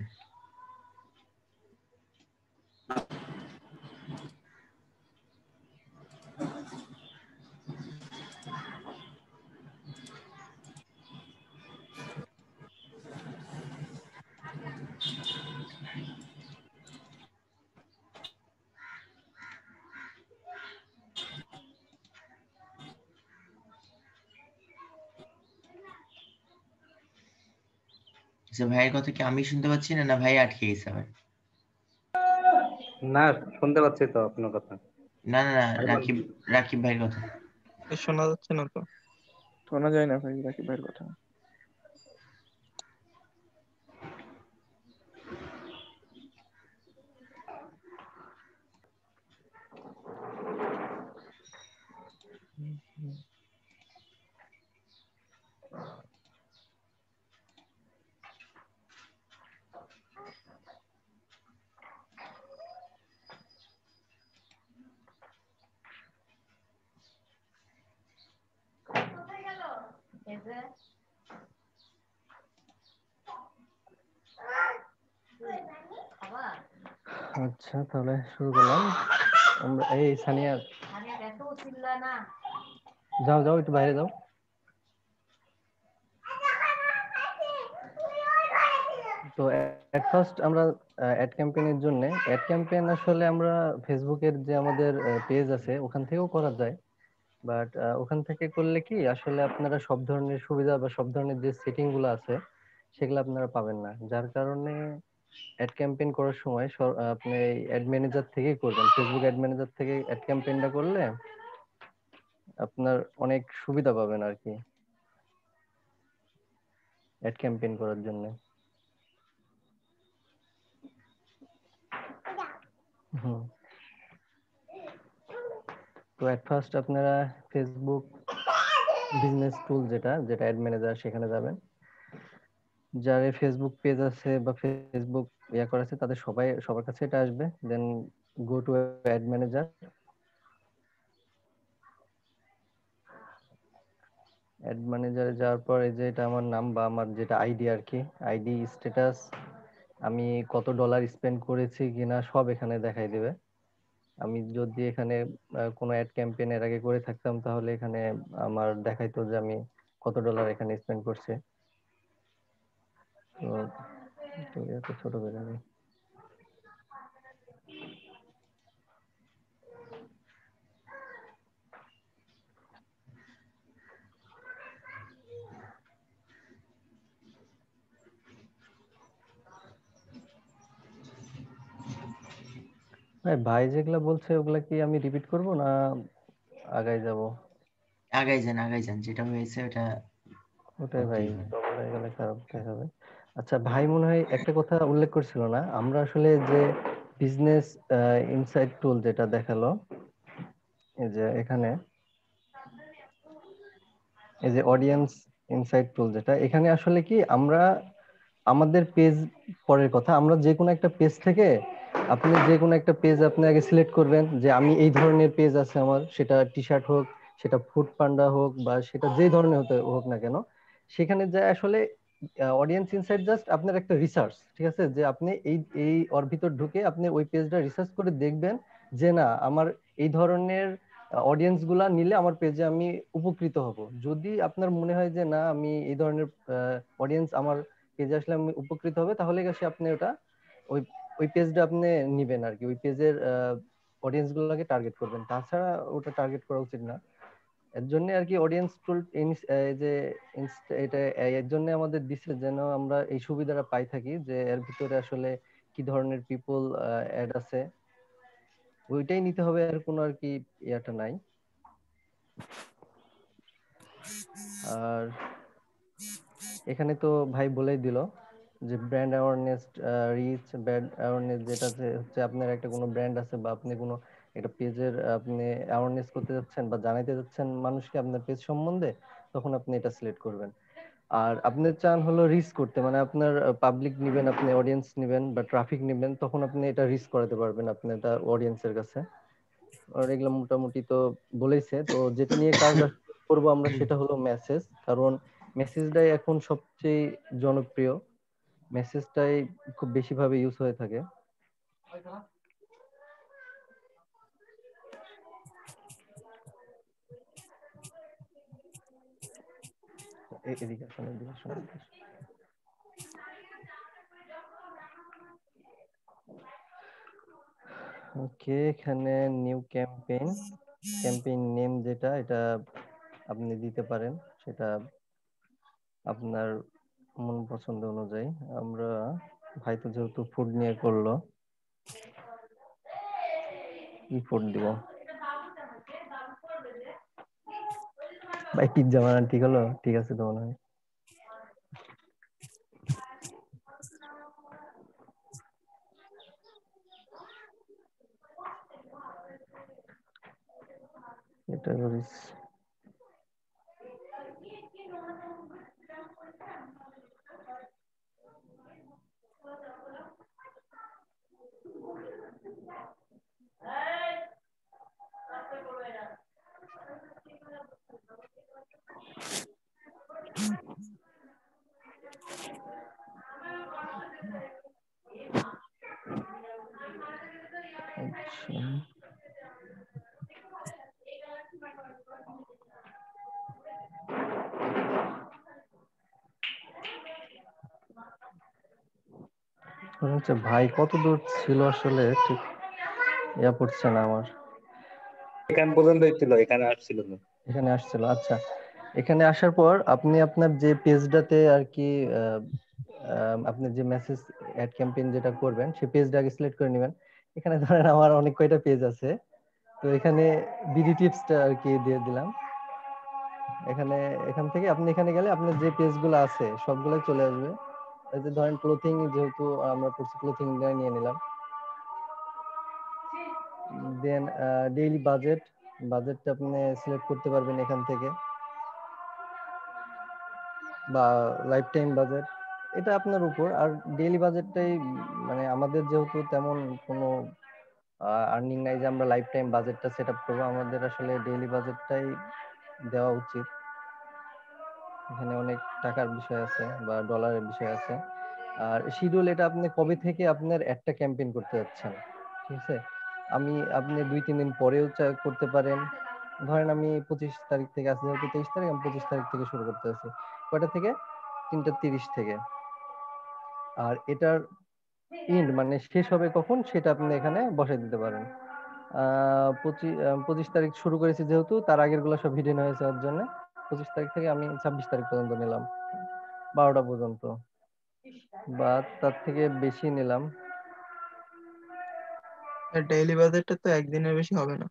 আচ্ছা, ভাইয়ের কথা কি আমি শুনতে পাচ্ছি না, না ভাই আটকে গেছে আবার? না, শুনতে পাচ্ছি তো আপনার কথা। না না না, রাকিব রাকিব ভাইয়ের কথা। শোনা যাচ্ছে না তো? শোনা যায় না ভাই রাকিব ভাইয়ের কথা। আচ্ছা, তাহলে শুরু করলাম আমরা। এই সানিয়া, যাও যাও, একটু বাইরে যাও। তো এট ফার্স্ট আমরা অ্যাড ক্যাম্পেইনের জন্য, অ্যাড ক্যাম্পেইন আসলে আমরা ফেসবুকের যে আমাদের পেজ আছে ওখান থেকেও করা যায়, বাট ওখান থেকে করলে কি আসলে আপনারা সব ধরনের সুবিধা বা সব ধরনের যে সেটিং গুলো আছে সেগুলো আপনারা পাবেন না, যার কারণে অ্যাড ক্যাম্পেইন করার সময় আপনি অ্যাড ম্যানেজার থেকেই করবেন। ফেসবুক অ্যাড ম্যানেজার থেকে অ্যাড ক্যাম্পেইনটা করলে আপনার অনেক সুবিধা পাবেন আর কি অ্যাড ক্যাম্পেইন করার জন্য। হুম। তো এট ফার্স্ট আপনারা ফেসবুক বিজনেস টুল যেটা যেটা অ্যাড ম্যানেজার, সেখানে যাবেন। যার ফেসবুক পেজ আছে বা ফেসবুক ইয়া করা আছে তাদের সবার কাছে এটা আসবে। Then go to ad manager. Ad ম্যানেজারে যাওয়ার পর এই যে এটা আমার নাম বা আমার যেটা আইডি আর কি, আইডি, স্ট্যাটাস, আমি কত ডলার স্পেন্ড করেছি কিনা সব এখানে দেখাই দেবে। আমি যদি এখানে কোনো অ্যাড ক্যাম্পেইনের আগে করে থাকতাম তাহলে এখানে আমার দেখাইতো যে আমি কত ডলার এখানে স্পেন্ড করছি। তো এত ছোট করে আমি ভাই যেগুলা বলছে ওগুলা কি আমি রিপিট করব না আগাই যাব? আগাই যান, যেটা হয়েছে ওটা ওটাই ভাই, করতেই পারেন। ডবল হয়ে গেলে খারাপ দেখাবে। আচ্ছা ভাই মনে হয় একটা কথা উল্লেখ করছিল না, আমরা আসলে যে বিজনেস ইনসাইট টুল যেটা দেখালো, এই যে এখানে এই যে অডিয়েন্স ইনসাইট টুল যেটা, এখানে আসলে কি আমরা আমাদের পেজ পরের কথা, আমরা যে কোনো একটা পেজ থেকে আপনি যে কোনো একটা পেজ আপনি আগে সিলেক্ট করবেন যে আমি এই ধরনের পেজ আছে আমার, সেটা টি শার্ট হোক, সেটা ফুড পান্ডা হোক, বা সেটা যে ধরনের হতে হোক না কেন, সেখানে যে আসলে অডিয়েন্স ইনসাইট জাস্ট আপনার একটা রিসার্চ, ঠিক আছে, যে আপনি এই এই ওর ভিতর ঢুকে আপনি ওই পেজটা রিসার্চ করে দেখবেন যে না আমার এই ধরনের অডিয়েন্স গুলা নিলে আমার পেজে আমি উপকৃত হব। যদি আপনার মনে হয় যে না আমি এই ধরনের অডিয়েন্স আমার পেজে আসলে আমি উপকৃত হবে, তাহলে গেছে আপনি ওটা ওই ওই পেজটা আপনি নিবেন আর কি, ওই পেজের অডিয়েন্স গুলোকে টার্গেট করবেন, তাছাড়া ওটা টার্গেট করা উচিত না। এর জন্য আর কি অডিয়েন্স টুল যে এটা এর জন্য আমাদের দিছে যেন আমরা এই সুবিধাটা পাই থাকি, যে এর ভিতরে আসলে কি ধরনের পিপল অ্যাড আছে ওইটাই নিতে হবে, আর কোনো আর কি ইয়াটা নাই। আর এখানে তো ভাই বলেই দিল যে brand awareness, reach brand awareness, যেটা হচ্ছে আপনার একটা কোনো ব্র্যান্ড আছে বা আপনি কোনো একটা পেজের আপনি অ্যাওয়ারনেস করতে যাচ্ছেন বা জানাইতে যাচ্ছেন মানুষকে আপনার পেজ সম্বন্ধে, তখন আপনি এটা সিলেক্ট করবেন। আর আপনি চান হলো রিচ করতে, মানে আপনার পাবলিক নিবেন, আপনি অডিয়েন্স নিবেন বা ট্রাফিক নিবেন, তখন আপনি এটা রিচ করাতে পারবেন আপনি এটা অডিয়েন্সের কাছে। আর এগুলো মোটামুটি তো বলেইছে, তো যেটা নিয়ে কাজ করব আমরা সেটা হলো মেসেজ, কারণ মেসেজটাই এখন সবচেয়ে জনপ্রিয়, মেসেজটাই খুব বেশি ভাবে ইউজ হয়ে থাকে। এদিকে আসুন, এদিকে আসুন, এদিকে আসুন। ওকে, এখানে নিউ ক্যাম্পেইন, ক্যাম্পেইন নেম যেটা এটা আপনি দিতে পারেন, সেটা আপনার মন পছন্দ অনুযায়ী। আমরা ভাই তো যেহেতু ফুড নিয়ে করলো, কি ফুড দিব ভাই? পিৎজা বানান ঠিক হলো? ঠিক আছে তো মনে হয়। এটা করিস। আচ্ছা, আচ্ছা ভাই কত দূর ছিল আসলে ঠিক ইয়া পড়ছে না আমার। এখান পর্যন্তই ছিল, এখানে আসছিল না। এখানে আসছিল, আচ্ছা। এখানে আসার পর আপনি আপনার যে পেজটাতে আর কি আপনি যে মেসেজ অ্যাড ক্যাম্পেইন যেটা করবেন সেই পেজটা আগে সিলেক্ট করে নেবেন। এখানে ধরেন আমার অনেক কয়টা পেজ আছে, তো এখানে বিডি টিপসটা আর কি দিয়ে দিলাম। এখানে এখান থেকে আপনি এখানে গেলে আপনার যে পেজগুলো আছে সবগুলো চলে আসবে। এই যে ধরেন ক্লোথিং, যেহেতু আমরা পড়ছি ক্লোথিং নিয়ে নিলাম। দেন ডেইলি বাজেটটা আপনি সিলেক্ট করতে পারবেন এখান থেকে, বা লাইফ টাইম বাজেট, এটা আপনার উপর। আর ডেইলি বাজেটটাই মানে আমাদের যেহেতু তেমন কোনো আর্নিং নাই যে আমরা লাইফ টাইম বাজেটটা সেট আপ করবো, আমাদের আসলে ডেইলি বাজেটটাই দেওয়া উচিত। এখানে অনেক টাকার বিষয় আছে বা ডলারের বিষয় আছে। আর শিডিউল এটা আপনি কবে থেকে আপনার একটা ক্যাম্পেইন করতে যাচ্ছেন, ঠিক আছে? আপনি 2-3 দিন পরেও করতে পারেন। ধরেন আমি 25 তারিখ থেকে, আজকে যেহেতু 23 তারিখ, আমি 25 তারিখ থেকে শুরু করতে যাচ্ছি। কয়টা থেকে? 3:30 থেকে। আর এটার মানে শেষ হবে কখন সেটা আপনি এখানে বসাই দিতে পারেন। 25 তারিখ শুরু করেছি যেহেতু, তার আগের গুলো সব হিডেন হয়েছে ওর জন্য 25 তারিখ থেকে আমি 26 তারিখ পর্যন্ত নিলাম, 12টা পর্যন্ত, বা তার থেকে বেশি নিলাম। ডেইলি বাজেটটা তো একদিনের বেশি হবে না।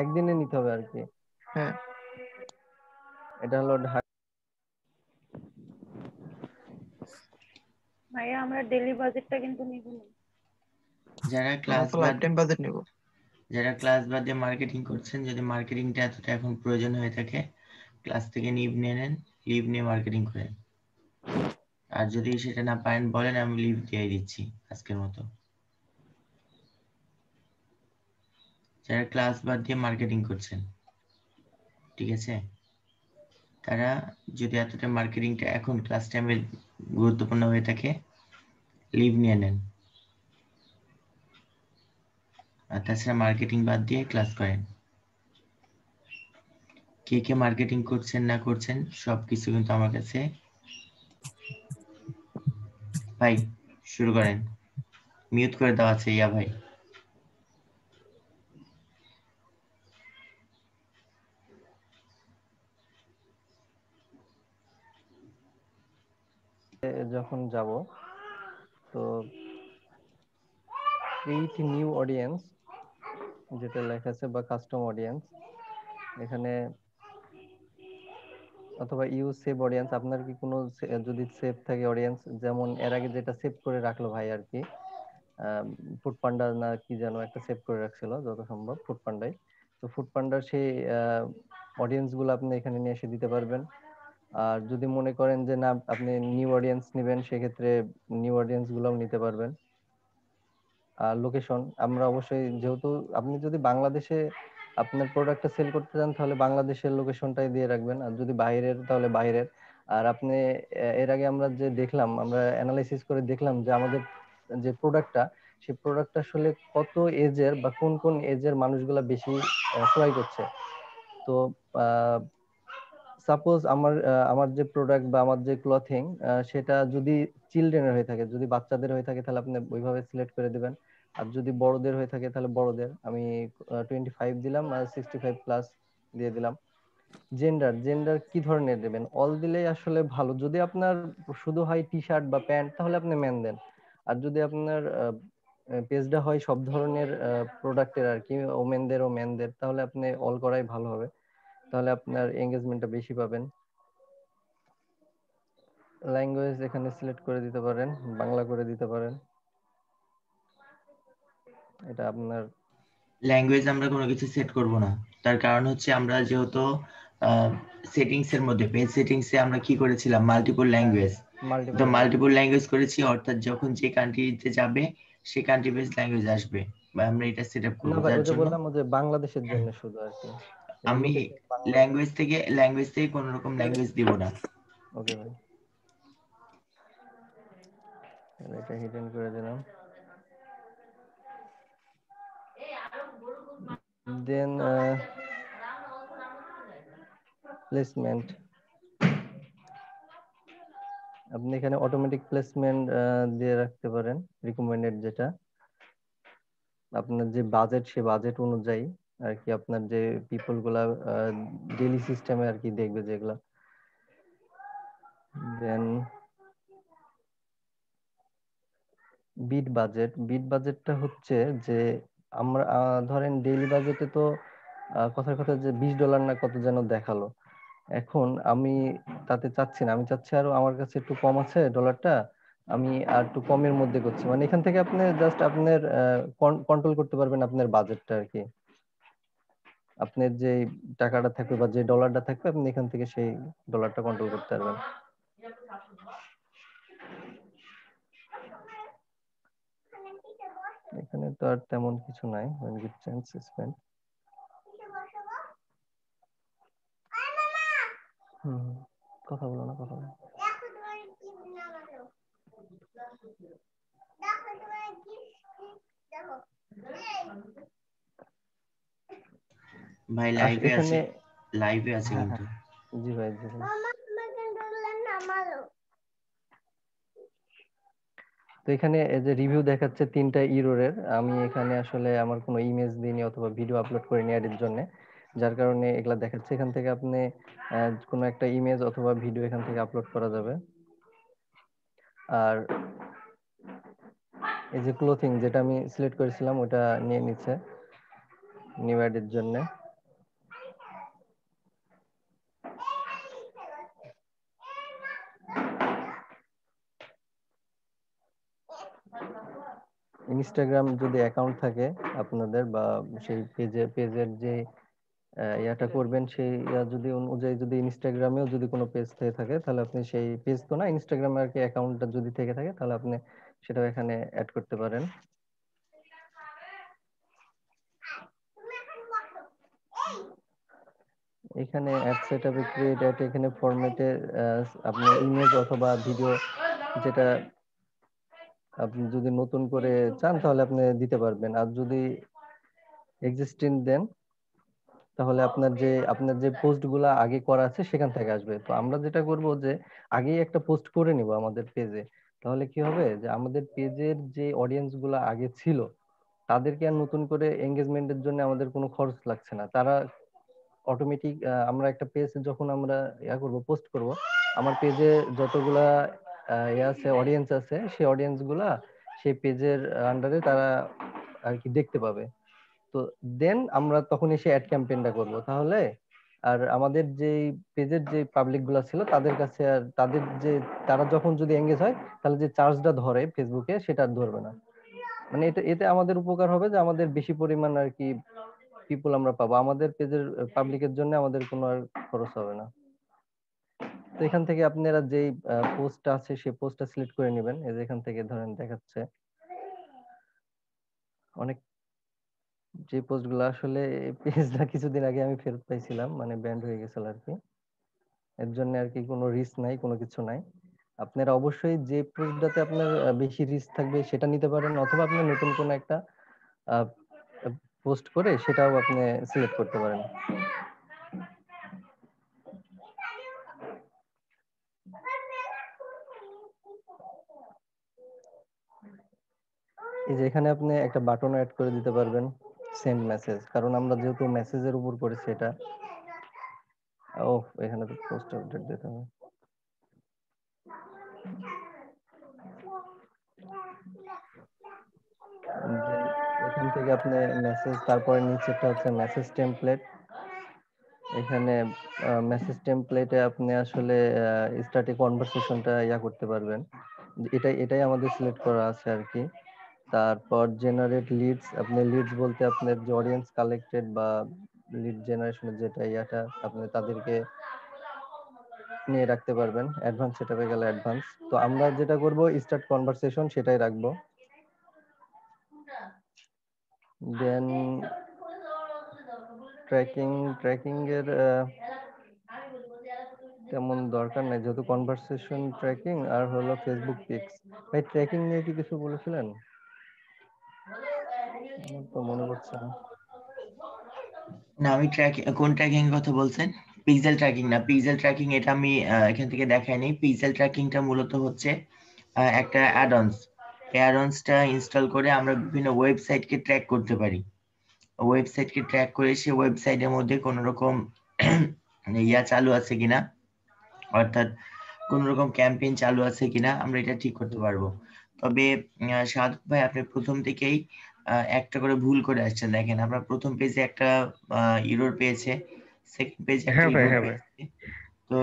একদিনে নিতে হবে আর কি। হ্যাঁ। এটা হলো ভাইয়া আমরা ডেইলি বাজেটটা কিন্তু নিব না। যারা আমরা ক্লাস তো বাদ লাইফ টাইম বাজেট নেব। যারা ক্লাস বাদে মার্কেটিং করছেন, যদি মার্কেটিংটা এতটা এখন প্রয়োজন হয়ে থাকে, ক্লাস থেকে লিভ নিয়ে নেন, লিভ নিয়ে মার্কেটিং করেন। আর যদি সেটা না পারেন বলেন, আমি লিভ দিয়ে দিচ্ছি আজকের মতো। যারা ক্লাস বাদ দিয়ে মার্কেটিং করছেন, ঠিক আছে, তারা যদি এতটা মার্কেটিংটা এখন ক্লাস টাইমে গুরুত্বপূর্ণ হয়ে থাকে, লিভ নিয়ে নেন। আর তাছাড়া মার্কেটিং বাদ দিয়ে ক্লাস করেন। কে কে মার্কেটিং করছেন না করছেন সবকিছু কিন্তু আমার কাছে। ভাই শুরু করেন, মিউট করে দেওয়া আছে ইয়া ভাই। যখন যাব, তো ক্রিয়েট নিউ অডিয়েন্স যেটা লেখা আছে, বা কাস্টম অডিয়েন্স, এখানে অথবা ইউজ সেভ অডিয়েন্স, আপনার কি কোনো যদি সেভ থাকে অডিয়েন্স, যেমন এর আগে যেটা সেভ করে রাখলো ভাই আর কি, ফুড পান্ডা না কি যেন একটা সেভ করে রাখছিল যত সম্ভব, ফুড পান্ডাই। তো ফুড পান্ডার সেই অডিয়েন্স গুলো আপনি এখানে নিয়ে এসে দিতে পারবেন। আর যদি মনে করেন যে না আপনি নিউ অডিয়েন্স নেবেন, সেক্ষেত্রে নিউ অডিয়েন্স গুলোও নিতে পারবেন। আর লোকেশন আমরা অবশ্যই, যেহেতু আপনি যদি বাংলাদেশে আপনার প্রোডাক্টটা সেল করতে চান তাহলে বাংলাদেশের লোকেশনটাই দিয়ে রাখবেন, আর যদি বাইরের তাহলে বাইরের। আর আপনি এর আগে আমরা যে দেখলাম, আমরা অ্যানালাইসিস করে দেখলাম যে আমাদের যে প্রোডাক্টটা, সেই প্রোডাক্টটা আসলে কত এজের বা কোন কোন এজের মানুষগুলা বেশি ক্রয় করছে। তো সাপোজ আমার যে প্রোডাক্ট বা আমার যে ক্লথিং, সেটা যদি চিলড্রেনের হয়ে থাকে, যদি বাচ্চাদের হয়ে থাকে তাহলে আপনি ওইভাবে সিলেক্ট করে দিবেন। আর যদি বড়দের হয়ে থাকে তাহলে বড়দের, আমি 25 দিলাম, আর 65+ দিয়ে দিলাম। জেন্ডার কি ধরনের দেবেন? অল দিলেই আসলে ভালো। যদি আপনার শুধু হয় টি শার্ট বা প্যান্ট তাহলে আপনি মেন দেন। আর যদি আপনার পেজটা হয় সব ধরনের প্রোডাক্টের আর কি, ওমেনদের ও মেনদের, তাহলে আপনি অল করাই ভালো হবে, তাহলে আপনার এঙ্গেজমেন্টটা বেশি পাবেন। ল্যাঙ্গুয়েজ এখানে সিলেক্ট করে দিতে পারেন, বাংলা করে দিতে পারেন, এটা আপনার। ল্যাঙ্গুয়েজ আমরা কোনো কিছু সেট করব না, তার কারণ হচ্ছে আমরা যেহেতু সেটিংস এর মধ্যে, পেজ সেটিংস এ আমরা কি করেছিলাম, মাল্টিপল ল্যাঙ্গুয়েজ। তো মাল্টিপল ল্যাঙ্গুয়েজ করেছি, অর্থাৎ যখন যে কান্ট্রিতে যাবে সেই কান্ট্রি বেস ল্যাঙ্গুয়েজ আসবে, বা আমরা এটা সেটআপ করব। না ভাই, যার ওই যে জন্য বললাম যে বাংলাদেশের জন্য শুধু আর কি, আমি লোকেশন বাংলা। ল্যাঙ্গুয়েজ থেকে কোনো রকম ল্যাঙ্গুয়েজ দিব না। ওকে ভাই, এটা হিডেন করে দিলাম। দেন প্লেসমেন্ট, আপনি এখানে অটোমেটিক প্লেসমেন্ট দিয়ে রাখতে পারেন, রিকমেন্ডেড যেটা আপনার যে বাজেট, সে বাজেট অনুযায়ী আর কি, আপনার যে পিপল গুলা ডেইলি সিস্টেমে আর কি দেখবে যেগুলা। দেন বিট বাজেটটা হচ্ছে যে আমরা ধরেন ডেইলি বাজেটে তো কথার কথা যে $20 না কত যেন দেখালো। এখন আমি তাতে চাচ্ছি না, আমি চাচ্ছি আরো, আমার কাছে একটু কম আছে ডলারটা, আমি আর একটু কমের মধ্যে করছি। মানে এখান থেকে আপনি জাস্ট আপনার কন্ট্রোল করতে পারবেন আপনার বাজেটটা আর কি। আপনার যে টাকাটা থাকবে বা যে ডলারটা থাকবে, আপনি এখান থেকে সেই ডলারটা কন্ট্রোল করতে পারবেন। এখানে তো আর তেমন কিছু নাই, কথা বলো না, কথা বলো। ভাই লাইভে আছে, এখানে লাইভে আছে হ্যাঁ কিন্তু। হ্যাঁ জি ভাই, জি ভাই। তো এখানে এই যে রিভিউ দেখাচ্ছে 3টা ইররের। আমি এখানে আসলে আমার কোনো ইমেজ দিইনি অথবা ভিডিও আপলোড করিনি এর জন্য, যার কারণে এগুলা দেখাচ্ছে। এখান থেকে আপনি কোনো একটা ইমেজ অথবা ভিডিও এখান থেকে আপলোড করা যাবে। আর এই যে ক্লোথিং যেটা আমি সিলেক্ট করেছিলাম ওটা নিয়ে নিচ্ছে নিউ অ্যাডের জন্য। ইনস্টাগ্রাম যদি অ্যাকাউন্ট থাকে আপনাদের, বা সেই পেজের যে ইয়াটা করবেন, সেই যদি অনুযায়ী যদি ইনস্টাগ্রামেও যদি কোনো পেজ থেকে থাকে, তাহলে আপনি সেই পেজ তো না, ইনস্টাগ্রামে আর কি অ্যাকাউন্টটা যদি থেকে থাকে, তাহলে আপনি সেটাও এখানে অ্যাড করতে পারেন। এখানে অ্যাড সেটআপে ক্রিয়েট অ্যাড, এখানে ফরম্যাটে আপনি ইমেজ অথবা ভিডিও যেটা আপনি যদি নতুন করে চান তাহলে আপনি দিতে পারবেন। আর যদি এক্সিস্টিং দেন তাহলে আপনার যে পোস্ট গুলা আগে করা আছে সেখান থেকে আসবে। তো আমরা যেটা করব যে আগেই একটা পোস্ট করে নিব আমাদের পেজে, তাহলে কি হবে যে আমাদের পেজের যে অডিয়েন্স গুলা আগে ছিল তাদেরকে আর নতুন করে এঙ্গেজমেন্টের জন্য আমাদের কোনো খরচ লাগছে না। তারা অটোমেটিক, আমরা একটা পেজ যখন আমরা করব, পোস্ট করব, আমার পেজে যতগুলা আছে অডিয়েন্স আছে, সেই অডিয়েন্স গুলা সেই পেজের আন্ডারে তারা আর কি দেখতে পাবে। তো দেন আমরা তখন এসে অ্যাড ক্যাম্পেইনটা করব তাহলে। আর আমাদের যে পেজের যে পাবলিক গুলা ছিল তাদের কাছে, আর তারা যখন যদি এঙ্গেজ হয় তাহলে যে চার্জটা ধরে ফেসবুকে সেটা আর ধরবে না। মানে এতে আমাদের উপকার হবে যে আমাদের বেশি পরিমাণ আর কি পিপল আমরা পাবো, আমাদের পেজের পাবলিকের জন্য আমাদের কোনো আর খরচ হবে না। তো এখান থেকে আপনারা যেই পোস্টটা আছে সেই পোস্টটা সিলেক্ট করে নেবেন। এই যে এখান থেকে ধরেন দেখাচ্ছে অনেক যে পোস্টগুলো আসলে পেজটা কিছুদিন আগে আমি ফেরত পাইছিলাম, মানে ব্যান্ড হয়ে গেছিল আর কি। এর জন্য আর কি কোনো রিস্ক নাই, কোনো কিছু নাই। আপনারা অবশ্যই যে পোস্টটাতে আপনার বেশি রিস্ক থাকবে সেটা নিতে পারেন, অথবা আপনি নতুন কোনো একটা পোস্ট করে সেটাও আপনি সিলেক্ট করতে পারেন। এই যে এখানে আপনি একটা বাটন অ্যাড করে দিতে পারবেন, সেন্ড মেসেজ, কারণ আমরা যেহেতু মেসেজের উপর করেছি এটা। ও এখানে তো পোস্ট আপডেট দিতে হবে। Then এখান থেকে আপনি মেসেজ, তারপরে নিচেটা হচ্ছে মেসেজ টেমপ্লেট। এখানে মেসেজ টেমপ্লেটে আপনি আসলে স্টার্টে কনভারসেশনটা করতে পারবেন। এটাই আমাদের সিলেক্ট করা আছে আর কি। তারপর জেনারেট লিডস, আপনি লিডস বলতে আপনার যে অডিয়েন্স কালেক্টেড বা লিড জেনারেশনের যেটা আপনি তাদেরকে নিয়ে রাখতে পারবেন। অ্যাডভান্স সেটআপে গেলে অ্যাডভান্স। তো আমরা যেটা করব স্টার্ট কনভারসেশন সেটাই রাখবো। দেন ট্র্যাকিং এর তেমন দরকার নাই, যেহেতু কনভারসেশন ট্র্যাকিং আর হলো ফেসবুক পিক্স। ভাই ট্র্যাকিং নিয়ে কি কিছু বলেছিলেন? আমার তো মনে পড়ছে না। না, আমি কোন ট্র্যাকিং কথা বলছেন? পিক্সেল ট্র্যাকিং না, পিক্সেল ট্র্যাকিং এটা আমি এখান থেকে দেখাইনি। পিক্সেল ট্র্যাকিংটা মূলত হচ্ছে একটা অ্যাডঅনসটা ইনস্টল করে আমরা বিভিন্ন ওয়েবসাইটকে ট্র্যাক করতে পারি। ওয়েবসাইটকে ট্র্যাক করে সে ওয়েবসাইটের মধ্যে কোনো রকম চালু আছে কিনা, অর্থাৎ কোন রকম ক্যাম্পেইন চালু আছে কিনা আমরা এটা ঠিক করতে পারবো। তবে সাদ ভাই, আপনি প্রথম থেকেই একটা করে ভুল করে আসছেন। দেখেন, আপনার প্রথম পেজে একটা ইরর পেয়েছে, সেকেন্ড পেজে একটা ইরর পেয়েছে। তো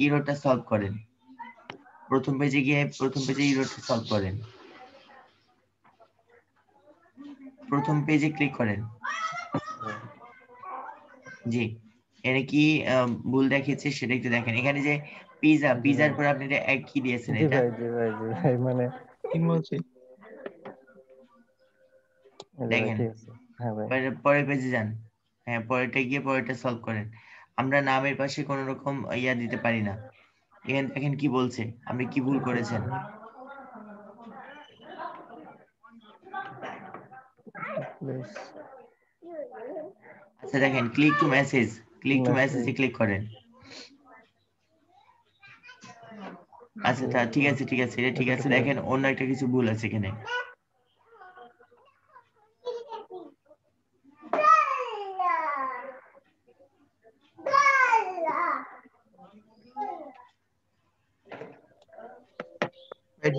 ইররটা সলভ করেন। প্রথম পেজে ইররটা সলভ করেন। প্রথম পেজে ক্লিক করেন। জি, এখানে কি ভুল দেখিয়েছে সেটা একটু দেখেন। এখানে যে পিজার পর আপনি কি দিয়েছেন? জি এটা ভাই মানে ইমোজি। দেখেন, ঠিক আছে। হ্যাঁ ভাই, পরের পেজে যান। হ্যাঁ, পরেরটা গিয়ে পরেরটা সলভ করেন। আমরা নামের পাশে কোনো রকম ইয়া দিতে পারি না। এখানে দেখেন কি বলছে, আপনি কি ভুল করেছেন। আচ্ছা দেখেন click to message, click to মেসেজে ক্লিক করেন। আচ্ছা ঠিক আছে এটা ঠিক আছে। দেখেন অন্য একটা কিছু ভুল আছে এখানে।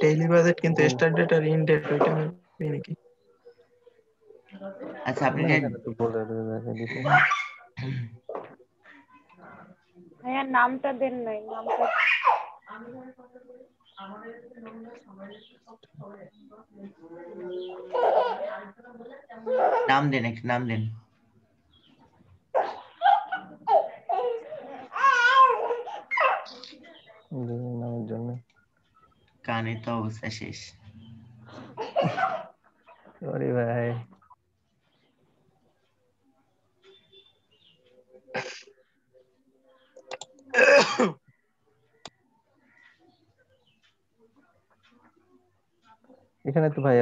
ডেইলি বাজেট কিন্তু স্টার্ট ডেট আর ইন ডেট ওইটা হবে নাকি? আচ্ছা আপনি ভাইয়া নামটা দেন নাই, নামটা নাম দেন, একটা নাম দেন। নামের জন্য কানে তো অবস্থা শেষ। সরি ভাই। এখানে তো ভাই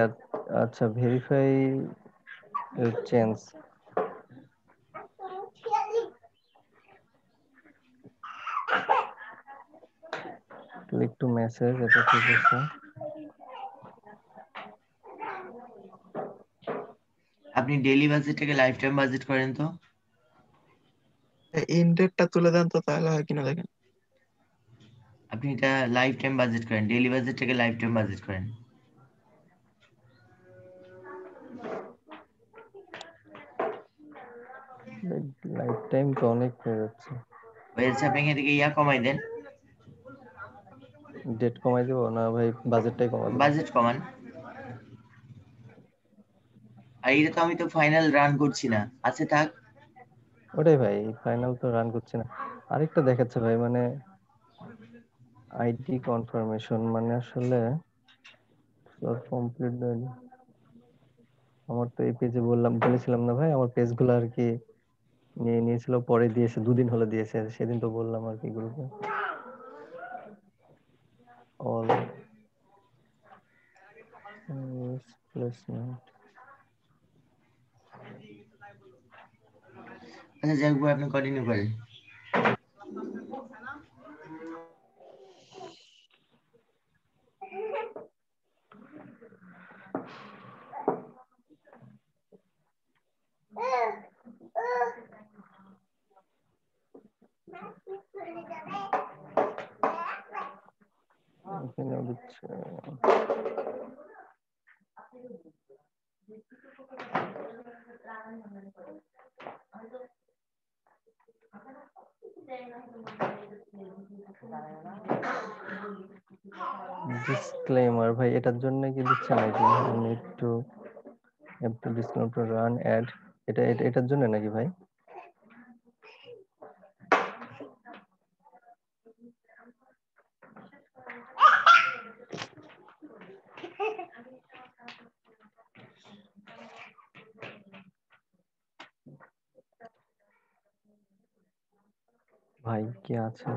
আচ্ছা verify change click to message, এটা ঠিক আছে। আপনি ডেইলি বাজেটটাকে লাইফ টাইম বাজেট করেন তো। ইন ডেটটা তুলে দেন তো তাহলে হয় কিনা দেখেন। আপনি এটা লাইফ টাইম বাজেট করেন, ডেইলি বাজেটটাকে লাইফ টাইম বাজেট করেন। লাইফ টাইম তো অনেক হয়ে যাচ্ছে। আপনি এখান থেকে ইয়া কমাই দেন, ডেট কমাই দেব না ভাই, বাজেটটাই কমাই দেব। বাজেট কমান। আর এটা তো আমি তো ফাইনাল রান করছি না। আচ্ছা থাক। ওটাই ভাই, ফাইনাল তো রান করছে না। আরেকটা দেখাচ্ছে ভাই, মানে আইডি কনফার্মেশন, মানে আসলে কমপ্লিট। আমার তো এই পেজে বলেছিলাম না ভাই, আমার পেজগুলো আর কি নিয়েছিল, পরে দিয়েছে, 2 দিন হলো দিয়েছে, সেদিন তো বললাম আর কি গ্রুপে। All placement. আচ্ছা যাই হোক আপনি কন্টিনিউ করেন। এখানে দিচ্ছে ডিসক্লেমার ভাই, এটার জন্য কি দিচ্ছে নাকি? আমি একটু ডিসক্লেমার টু রান অ্যাড, এটার জন্য নাকি ভাই? ভাই কি আছে?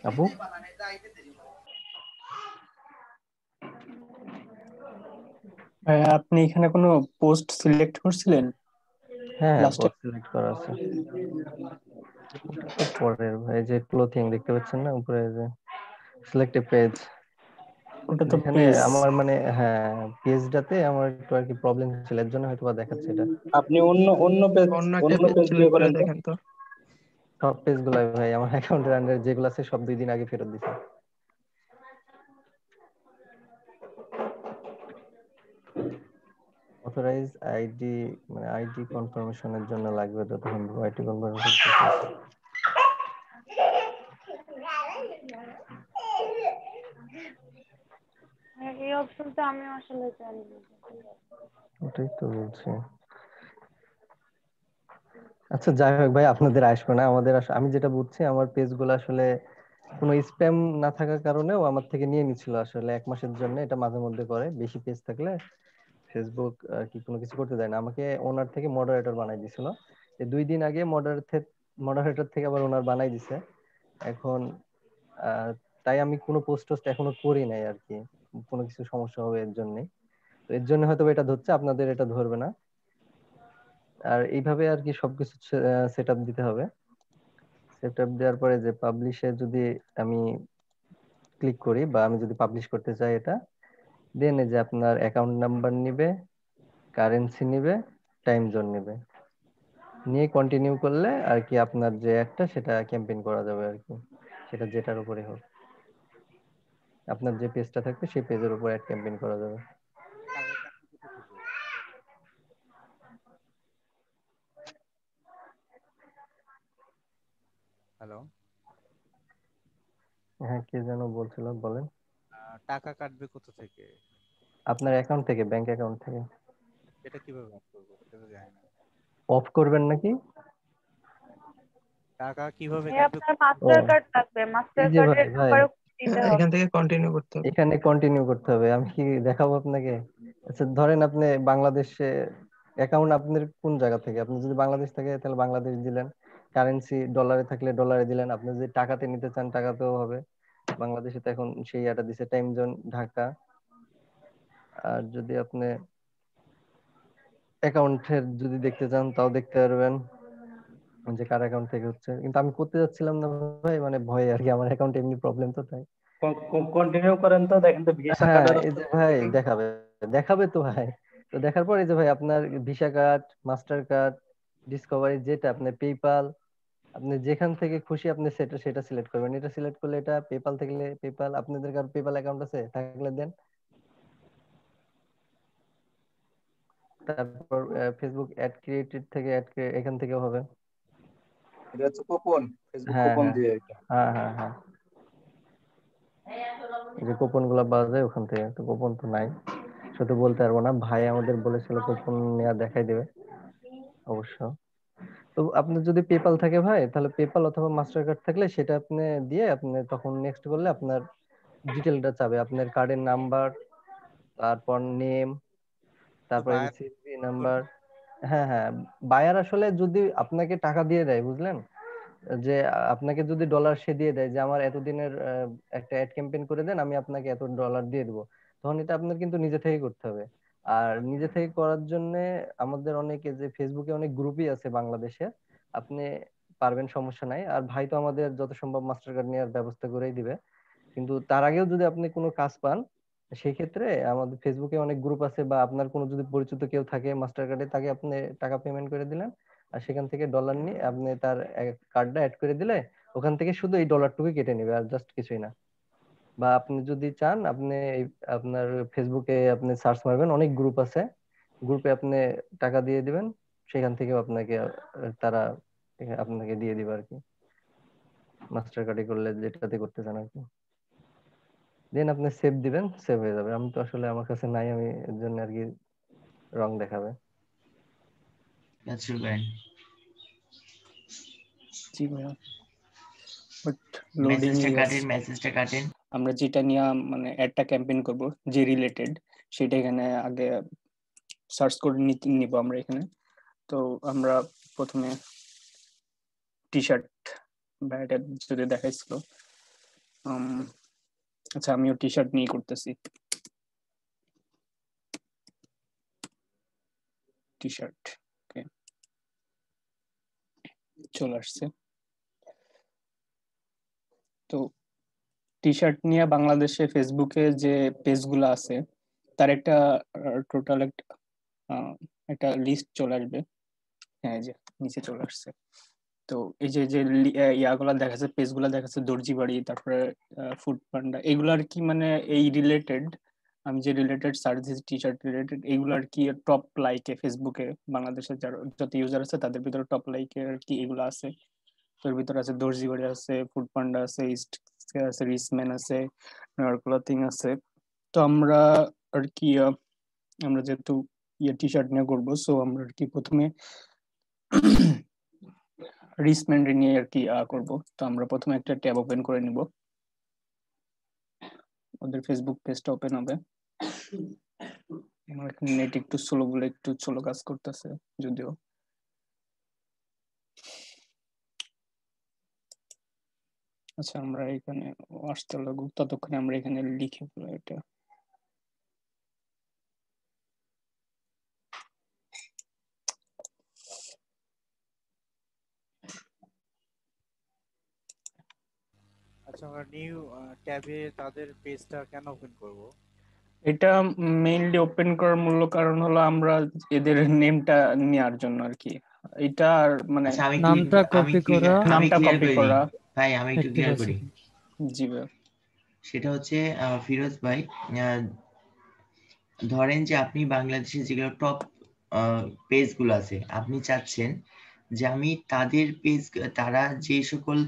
আপু আপনি এখানে কোনো পোস্ট সিলেক্ট করছিলেন? হ্যাঁ লাস্টে পোস্ট সিলেক্ট করা আছে। পরের ভাই যে ক্লোথিং দেখতে পাচ্ছেন না উপরে, যে সিলেক্ট এ পেজ, ওটা তো এখানে পেজ। আমার মানে হ্যাঁ পেজটাতে আমার একটু আর কি প্রবলেম ছিল, এর জন্য হয়তো বা দেখাচ্ছে এটা। আপনি অন্য পেজ অন্য একটা পেজ দিয়ে সিলেক্ট করে করেন তো। দেখেন তো। সব পেজগুলো ভাই আমার অ্যাকাউন্টের আন্ডারে যেগুলো আছে সব 2 দিন আগে ফেরত দিছে। অথরাইজ আইডি, মানে আইডি কনফার্মেশনের জন্য লাগবে, তো তখন আইডি কনফার্মেশন করতেছি। এই অপশনটা আমি আসলে জানি না। ওটাই তো বলছি। আচ্ছা যাই হোক ভাই, আপনাদের আসবে না, আমাদের আমি যেটা বুঝছি আমার পেজগুলো আসলে কোনো স্প্যাম না থাকার কারণেও আমার থেকে নিয়ে নিছিল আসলে 1 মাসের জন্য। এটা মাঝে মধ্যে করে, বেশি পেজ থাকলে ফেসবুক আর কি কোনো কিছু করতে দেয় না, আমাকে ওনার থেকে মডারেটর বানাই দিছিল। 2 দিন আগে মডারেটর থেকে আবার ওনার বানাই দিছে। এখন তাই আমি কোনো পোস্ট টোস্ট এখনো করি নাই আর কি, কোনো কিছু সমস্যা হবে এর জন্য। তো এর জন্য হয়তো এটা ধরছে, আপনাদের এটা ধরবে না। আর এইভাবে আর কি সবকিছু সেট আপ দিতে হবে। সেট আপ দেওয়ার পরে যে পাবলিশে যদি আমি ক্লিক করি বা আমি যদি পাবলিশ করতে চাই, এটা দেন যে আপনার অ্যাকাউন্ট নাম্বার নিবে, কারেন্সি নিবে, টাইম জোন নিবে, নিয়ে কন্টিনিউ করলে আর কি আপনার যে একটা সেটা ক্যাম্পেইন করা যাবে আর কি, সেটা যেটার উপরে হোক। আপনার যে পেজটা থাকবে সেই পেজের উপর অ্যাড ক্যাম্পেইন করা যাবে। হ্যালো, হ্যাঁ, কে যেন বলছিল, বলেন। টাকা কাটবে কোথা থেকে? আপনার অ্যাকাউন্ট থেকে, ব্যাংক অ্যাকাউন্ট থেকে। এটা কিভাবে অফ করবো সেটা তো জানি না। অফ করবেন নাকি? টাকা কিভাবে এই কাটবে? আপনার মাস্টার কার্ড লাগবে, মাস্টার এই যে কার্ডের ভাই নাম্বারও দিতে হবে। এখান থেকে কন্টিনিউ করতে হবে। এখানে কন্টিনিউ করতে হবে। আমি কি দেখাবো আপনাকে? আচ্ছা, ধরেন আপনি বাংলাদেশে অ্যাকাউন্ট, আপনার কোন জায়গা থেকে? আপনি যদি বাংলাদেশ থেকে তাহলে বাংলাদেশ দিলেন, কারেন্সি ডলারে থাকলে ডলারে দিলেন, আপনি যদি টাকাতে নিতে চান টাকাতেও হবে। বাংলাদেশে তো এখন সেই এটা দিছে, টাইম জোন ঢাকা। আর যদি আপনি অ্যাকাউন্টের যদি দেখতে চান তাও দেখতে পারবেন যে কার অ্যাকাউন্ট থেকে হচ্ছে। কিন্তু আমি করতে যাচ্ছিলাম না ভাই, মানে ভয়ে আর কি, আমার অ্যাকাউন্টে এমনি প্রবলেম তো, তাই। কন্টিনিউ করেন তো, দেখেন তো ভিসা হ্যাঁ, কার্ডের এই যে ভাই দেখাবে, দেখাবে তো ভাই। তো দেখার পর এই যে ভাই আপনার visa card, master card, Discovery, যেটা আপনার পেপাল, আপনি যেখান থেকে খুশি আপনি সেটা সেটা সিলেক্ট করবেন। এটা সিলেক্ট করলে এটা পেপাল থাকলে পেপাল, আপনাদের কার পেপাল অ্যাকাউন্ট আছে থাকলে দেন। তারপর ফেসবুক অ্যাড ক্রিয়েটেড থেকে এখান থেকেও হবে। এটা হচ্ছে কুপন, ফেসবুক হ্যাঁ কুপন হ্যাঁ দিয়ে এটা। হ্যাঁ হ্যাঁ হ্যাঁ, এই যে কুপন গুলা পাওয়া যায় ওখান থেকে। তো কুপন তো নাই, শুধু বলতে পারবো না, ভাই আমাদের বলেছিল কুপন নেওয়া দেখাই দেবে অবশ্য। তো আপনার যদি পেপাল থাকে ভাই, তাহলে পেপাল অথবা মাস্টার কার্ড থাকলে সেটা আপনি দিয়ে আপনি তখন নেক্সট করলে আপনার ডিটেলটা চাবে, আপনার কার্ডের নাম্বার, তারপর নেম, তারপরে সিসি নাম্বার। হ্যাঁ হ্যাঁ, বায়ার আসলে যদি আপনাকে টাকা দিয়ে দেয়, বুঝলেন, যে আপনাকে যদি ডলার সে দিয়ে দেয় যে আমার এতদিনের একটা অ্যাড ক্যাম্পেইন করে দেন, আমি আপনাকে এত ডলার দিয়ে দেবো, তখন এটা আপনার কিন্তু নিজে থেকে করতে হবে। আর নিজে থেকে করার জন্য আমাদের অনেকে যে ফেসবুকে অনেক গ্রুপই আছে বাংলাদেশে, আপনি পারবেন, সমস্যা নাই। আর ভাই তো আমাদের যত সম্ভব মাস্টার কার্ড নেওয়ার ব্যবস্থা করেই দিবে। কিন্তু তার আগেও যদি আপনি কোনো কাজ পান, সেই ক্ষেত্রে আমাদের ফেসবুকে অনেক গ্রুপ আছে, বা আপনার কোনো যদি পরিচিত কেউ থাকে মাস্টার কার্ডে, তাকে আপনি টাকা পেমেন্ট করে দিলেন, আর সেখান থেকে ডলার নিয়ে আপনি তার কার্ডটা অ্যাড করে দিলে ওখান থেকে শুধু এই ডলারটুকু কেটে নেবে, আর জাস্ট কিছুই না। বা আপনি যদি চান, আপনি আপনার ফেসবুকে আপনি সার্চ মারবেন, অনেক গ্রুপ আছে, গ্রুপে আপনি টাকা দিয়ে দিবেন, সেখান থেকেও আপনাকে তারা আপনাকে দিয়ে দিবে আর কি, মাস্টার কার্ডে করলে যেটাতে করতে চান আর কি। দেন আপনি সেভ দিবেন, সেভ হয়ে যাবে। আমি তো আসলে আমার কাছে নাই, আমি এর জন্য আর কি রং দেখাবে। That's true, man. জি ভাইয়া, বাট লোডিং মেসেজটা কাটেন। আমরা যেটা নিয়ে মানে একটা ক্যাম্পেইন করব, যে রিলেটেড, সেটা এখানে আগে সার্চ করে নিব আমরা এখানে। তো আমরা প্রথমে টি শার্ট বা এটা যদি দেখাইছিল, আচ্ছা আমিও টি শার্ট নিয়ে করতেছি। টি শার্ট, ওকে, চলে আসছে। তো টি শার্ট নিয়ে বাংলাদেশে ফেসবুকে যে পেজগুলো আছে তার একটা টোটাল একটা লিস্ট চলে আসবে। হ্যাঁ, যে নিচে চলে আসছে। তো এই যে যে ইয়াগুলা দেখাচ্ছে, পেজগুলা দেখাচ্ছে, দর্জি বাড়ি, তারপরে ফুড পান্ডা, এগুলো আর কি মানে এই রিলেটেড, আমি যে রিলেটেড সার্চ দিয়েছি টি শার্ট রিলেটেড, এগুলো আর কি টপ লাইকে ফেসবুকে বাংলাদেশের যারা যত ইউজার আছে তাদের ভিতরে টপ লাইকে আর কি এগুলো আছে। তোর ভিতরে আছে দর্জি বাড়ি আছে, ফুড পান্ডা আছে, ইস্ট আছে, রিসম্যান আছে, নয়ার ক্লথিং আছে। তো আমরা আর কি আমরা যেহেতু টি শার্ট নিয়ে করবো, সো আমরা আর কি প্রথমে রিসম্যান নিয়ে আর কি করবো। তো আমরা প্রথমে একটা ট্যাব ওপেন করে নিব, ওদের ফেসবুক পেজটা ওপেন হবে। আমার নেট একটু স্লো বলে একটু স্লো কাজ করতেছে যদিও। আচ্ছা আমরা এখানে আসতে লাগুক, ততক্ষণে আমরা এখানে লিখে ফেলো এটা। আচ্ছা আমরা নিউ ট্যাবে তাদের পেজটা কেন ওপেন করব? এটা মেইনলি ওপেন করার মূল কারণ হলো আমরা এদের নেমটা নেওয়ার জন্য আর কি। এটা আর মানে আচ্ছা আমি নামটা আমি কপি করা, নামটা ক্লিয়ার কপি করে করা। দিই ভাই, আমি একটু ঠিক ক্লিয়ার আছে। করি। জি ভাই। সেটা হচ্ছে ফিরোজ ভাই, ধরেন যে আপনি বাংলাদেশে যেগুলো টপ পেজগুলো আছে, আপনি চাচ্ছেন যে আমি তাদের পেজ, তারা যে সকল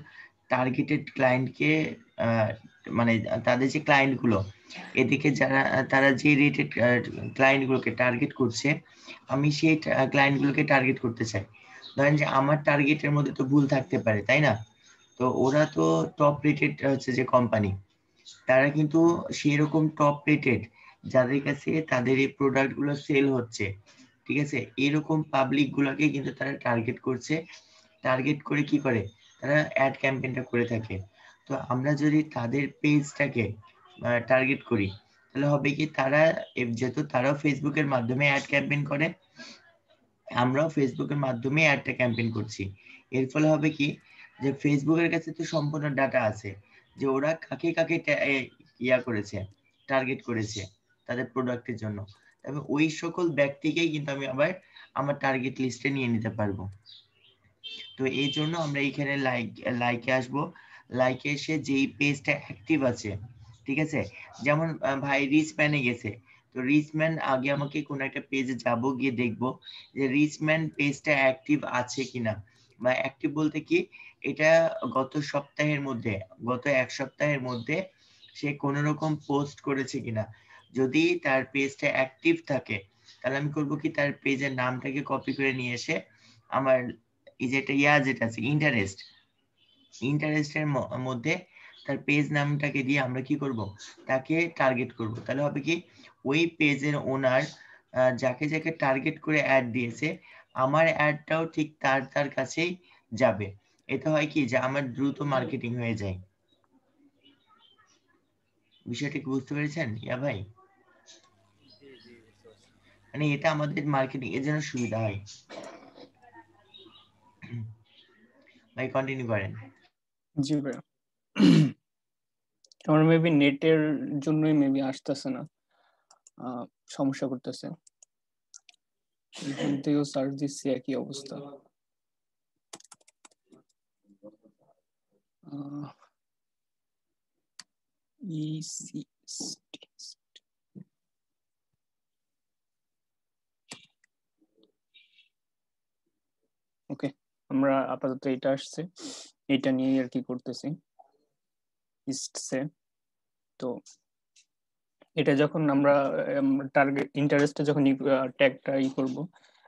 টার্গেটেড ক্লায়েন্টকে মানে তাদের যে ক্লায়েন্টগুলো এদিকে যারা তারা যে রেটেড ক্লায়েন্টগুলোকে টার্গেট করছে, আমি সেই ক্লায়েন্টগুলোকে টার্গেট করতে চাই। ধরেন যে আমার টার্গেটের মধ্যে তো ভুল থাকতে পারে, তাই না? তো ওরা তো টপ রেটেড হচ্ছে যে কোম্পানি, তারা কিন্তু সেরকম টপ রেটেড যাদের কাছে তাদের এই প্রোডাক্টগুলো সেল হচ্ছে, ঠিক আছে, এরকম পাবলিক গুলোকে কিন্তু তারা টার্গেট করছে। টার্গেট করে কি করে, তারা অ্যাড ক্যাম্পেইনটা করে থাকে। তো আমরা যদি তাদের পেজটাকে টার্গেট করি, তাহলে হবে কি, তারা যেহেতু তারাও ফেসবুকের মাধ্যমে অ্যাড ক্যাম্পেইন করে, আমরাও ফেসবুকের মাধ্যমে অ্যাডটা ক্যাম্পেইন করছি। এর ফলে হবে কি, যে ফেসবুকের কাছে তো সম্পূর্ণ ডাটা আছে যে ওরা কাকে কাকে ইয়া করেছে, টার্গেট করেছে তাদের প্রোডাক্টের জন্য। তবে ওই সকল ব্যক্তিকেই কিন্তু আমি আবার আমার টার্গেট লিস্টে নিয়ে নিতে পারবো। তো এই জন্য আমরা এখানে লাইকে আসবো। লাইকে এসে যেই পেজটা অ্যাক্টিভ আছে, ঠিক আছে, যেমন ভাই রিচম্যানে গেছে, তো রিচম্যান আগে আমাকে কোন একটা পেজে যাব, গিয়ে দেখবো যে রিচম্যান পেজটা অ্যাক্টিভ আছে কিনা, বা অ্যাক্টিভ বলতে কি, এটা গত সপ্তাহের মধ্যে, গত এক সপ্তাহের মধ্যে সে কোন রকম পোস্ট করেছে কিনা। যদি তার পেজটা অ্যাক্টিভ থাকে, তাহলে আমি করবো কি, তার পেজের নামটাকে কপি করে নিয়ে এসে আমার এই যে একটা যেটা আছে ইন্টারেস্টের মধ্যে তার পেজ নামটাকে দিয়ে আমরা কি করব, তাকে টার্গেট করব। তাহলে হবে কি, ওই পেজের ওনার যাকে যাকে টার্গেট করে অ্যাড দিয়েছে, আমার অ্যাডটাও ঠিক তার কাছেই যাবে। এতে হয় কি, যে আমার দ্রুত মার্কেটিং হয়ে যায়। বিষয়টা কি বুঝতে পেরেছেন ইয়া ভাই? জি জি বুঝতে পারছি। মানে এটা আমাদের মার্কেটিং এর জন্য সুবিধা হয়। ভাই কন্টিনিউ করেন। জি ভাই। আমার মেবি নেটের জন্যই মেবি আসতেছে না, সমস্যা করতেছে। এখান থেকেও সার্চ দিচ্ছি একই অবস্থা। ওকে, আমরা আপাতত এটা আসছে, এটা নিয়ে আর কি করতেছি ইস্টসে। তো এটা যখন আমরা টার্গেট ইন্টারেস্টে যখন ট্যাগটা করব,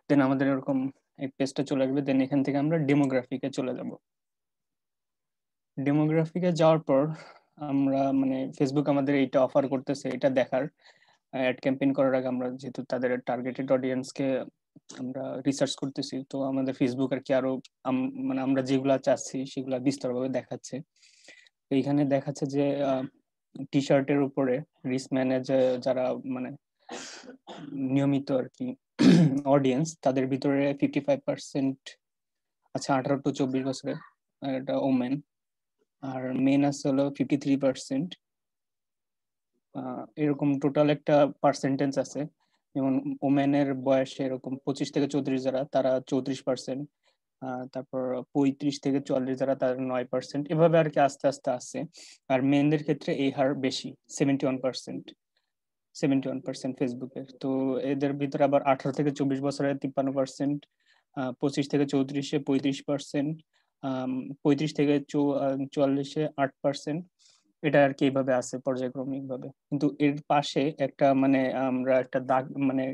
দেন আমাদের এরকম এক পেজটা চলে আসবে। দেন এখান থেকে আমরা ডেমোগ্রাফিকে চলে যাব। ডেমোগ্রাফিকে যাওয়ার পর আমরা মানে ফেসবুক আমাদের এইটা অফার করতেছে, এটা দেখার অ্যাড ক্যাম্পেইন করার আগে আমরা যেহেতু তাদের টার্গেটেড অডিয়েন্সকে আমরা রিসার্চ করতেছি, তো আমাদের ফেসবুক আর কি আরো মানে আমরা যেগুলা চাচ্ছি সেগুলা বিস্তারভাবে দেখাচ্ছে। এইখানে দেখাচ্ছে যে টি শার্টের উপরে রিস্ক ম্যানেজার যারা মানে নিয়মিত আর কি অডিয়েন্স, তাদের ভিতরে 55% আচ্ছা 18 to 24 বছরের, এটা ওমেন। আর মেন আছে হলো 53%। এরকম টোটাল একটা পার্সেন্টেজ আছে। যেমন ওমেনের বয়সে এরকম 25 থেকে 34 যারা, তারা 34%। তারপর 35 থেকে 44 যারা, তারা 9%। এভাবে আর কি আস্তে আস্তে আসছে। আর মেনদের ক্ষেত্রে এই হার বেশি, 71% ফেসবুকে। তো এদের ভিতরে আবার 18 থেকে 24 বছরের 53%, 25 থেকে 34-এ 35%, 35 থেকে 44-এ 8%। এটা আর কি এইভাবে আছে পর্যায়ক্রমিক ভাবে। কিন্তু এর পাশে একটা মানে আমরা একটা দাগ মানে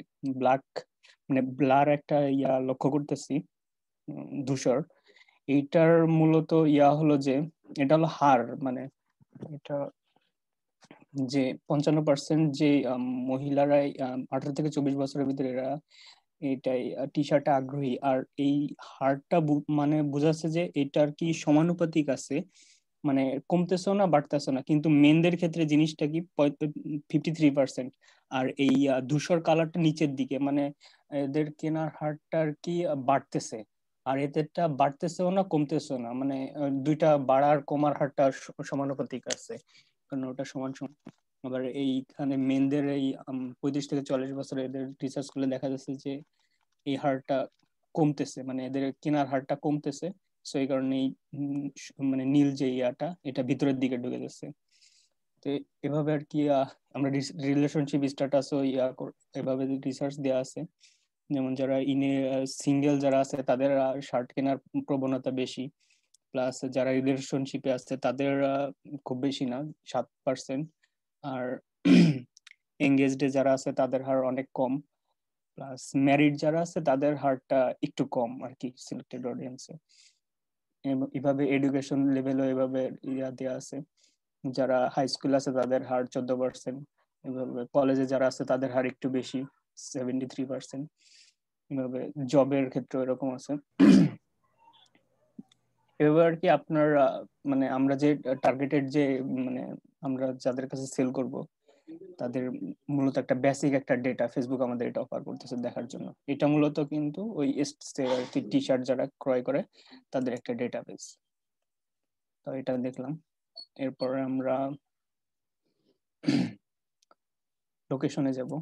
ব্লার একটা লক্ষ্য করতেছি, ধূসর। এইটার মূলত হলো যে এটা হলো হার, মানে এটা যে 55% যে মহিলারাই 18 থেকে 24 বছরের ভিতরে এরা এটাই টি শার্টে আগ্রহী, আর এই হারটা মানে বোঝাচ্ছে যে এটার কি সমানুপাতিক আছে, মানে কমতেছেও না বাড়তেছেও না, কিন্তু মেনদের ক্ষেত্রে জিনিসটা কি 53%। আর এই ধূসর কালারটা নিচের দিকে, মানে এদের কেনার হারটা আর কি বাড়তেছে, আর এদেরটা বাড়তেছেও না কমতেছেও না, মানে দুইটা বাড়ার কমার হারটা সমানুপাতিক আছে, কারণ ওটা সমান সমান। আবার এইখানে মেনদের এই 35 থেকে 40 বছর এদের রিসার্চ করলে দেখা যাচ্ছে যে এই হারটা কমতেছে, মানে এদের কেনার হারটা কমতেছে। সো এই কারণে মানে নীল যে ইয়াটা এটা ভিতরের দিকে ঢুকে যাচ্ছে। তো এভাবে আর কি আমরা রিলেশনশিপ স্ট্যাটাসও এভাবে রিসার্চ দেওয়া আছে। যেমন যারা সিঙ্গেল যারা আছে তাদের শার্ট কেনার প্রবণতা বেশি, প্লাস যারা রিলেশনশিপে আছে তাদের খুব বেশি না, 7%। আর এঙ্গেজডে যারা আছে তাদের হার অনেক কম, প্লাস ম্যারিড যারা আছে তাদের হারটা একটু কম আর কি সিলেক্টেড অডিয়েন্সে। এভাবে এডুকেশন লেভেলও এভাবে ইয়া দেওয়া আছে। যারা হাই স্কুল আছে তাদের হার 14%, এভাবে কলেজে যারা আছে তাদের হার একটু বেশি 73%। এভাবে জবের ক্ষেত্রে এরকম আছে। এবার আর কি আপনার মানে আমরা যে টার্গেটেড যে মানে আমরা যাদের কাছে সেল করব তাদের মূলত একটা বেসিক একটা ডেটা ফেসবুক আমাদের এটা অফার করতেছে দেখার জন্য। এটা মূলত কিন্তু ওই টি শার্ট যারা ক্রয় করে তাদের একটা ডেটাবেস। তো এটা দেখলাম। এরপরে আমরা লোকেশনে যাব।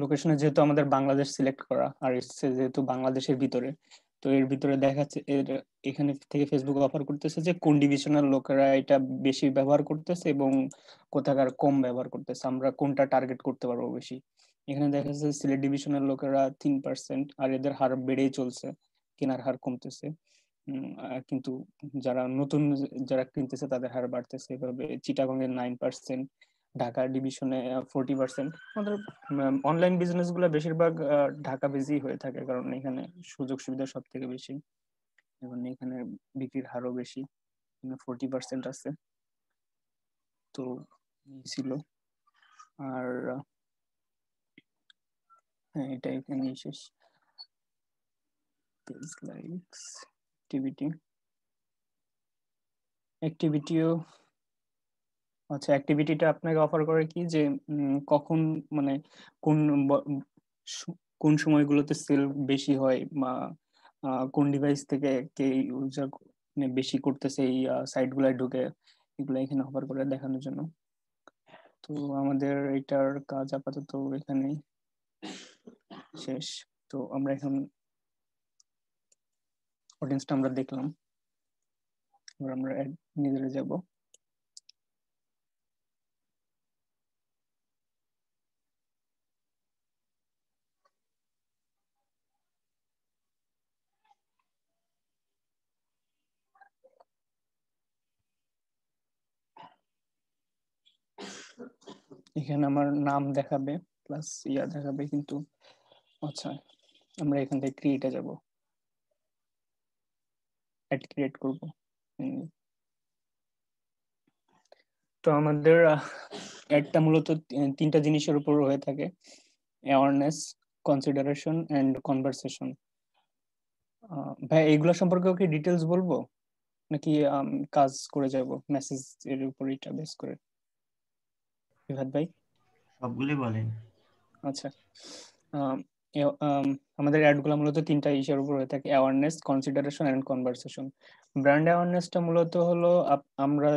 লোকেশনে যেহেতু আমাদের বাংলাদেশ সিলেক্ট করা, আর এসছে যেহেতু বাংলাদেশের ভিতরে, তো এর ভিতরে দেখাচ্ছে এখানে থেকে ফেসবুক অফার করতেছে যে কোন ডিভিশনাল লোকেরা এটা বেশি ব্যবহার করতেছে এবং কোথাকার কম ব্যবহার করতেছে, আমরা কোনটা টার্গেট করতে পারবো বেশি। এখানে দেখা যাচ্ছে সিলেট ডিভিশনাল লোকেরা 3%, আর এদের হার বেড়েই চলছে, কেনার হার কমতেছে। কিন্তু যারা নতুন যারা কিনতেছে তাদের হার বাড়তেছে। এভাবে চিটাগং এর 9%, ঢাকা ডিভিশনে 40%। আমাদের অনলাইন বিজনেস গুলো বেশিরভাগ ঢাকা বেশি হয়ে থাকে, কারণ এখানে সুযোগ সুবিধা সব থেকে বেশি এবং এখানে বিক্রির হারও বেশি, 40% আছে। তো ছিল। আর হ্যাঁ, এটা এখানে শেষ। অ্যাক্টিভিটিও আচ্ছা, অ্যাক্টিভিটিটা আপনাকে অফার করে কি যে কখন মানে কোন কোন সময়গুলোতে সেল বেশি হয়, বা কোন ডিভাইস থেকে কে ইউজার বেশি করতেছে এই সাইটগুলোয় ঢুকে, এগুলো এখানে অফার করে দেখানোর জন্য। তো আমাদের এটার কাজ আপাতত এখানে শেষ। তো আমরা এখন অডিয়েন্সটা আমরা দেখলাম, এবার আমরা নিজেরা যাব। এখানে আমার নাম দেখাবে প্লাস ইয়া দেখাবে, কিন্তু আচ্ছা আমরা এখান থেকে ক্রিয়েটে যাব, অ্যাড ক্রিয়েট করব। তো আমাদের অ্যাডটা মূলত তিনটা জিনিসের উপর হয়ে থাকে: অ্যাওয়ারনেস, কনসিডারেশন এন্ড কনভারসেশন। ভাই এইগুলো সম্পর্কেও কি ডিটেলস বলবো নাকি কাজ করে যাব মেসেজ এর উপর এটা বেস করে? বিভাদ ভাই সবগুলি বলেন। আচ্ছা, আমাদের অ্যাডগুলো মূলত তিনটা ইস্যুর উপর হয়ে থাকে: awareness, consideration and conversation. Brand অ্যাওয়ারনেসটা মূলত হলো আমরা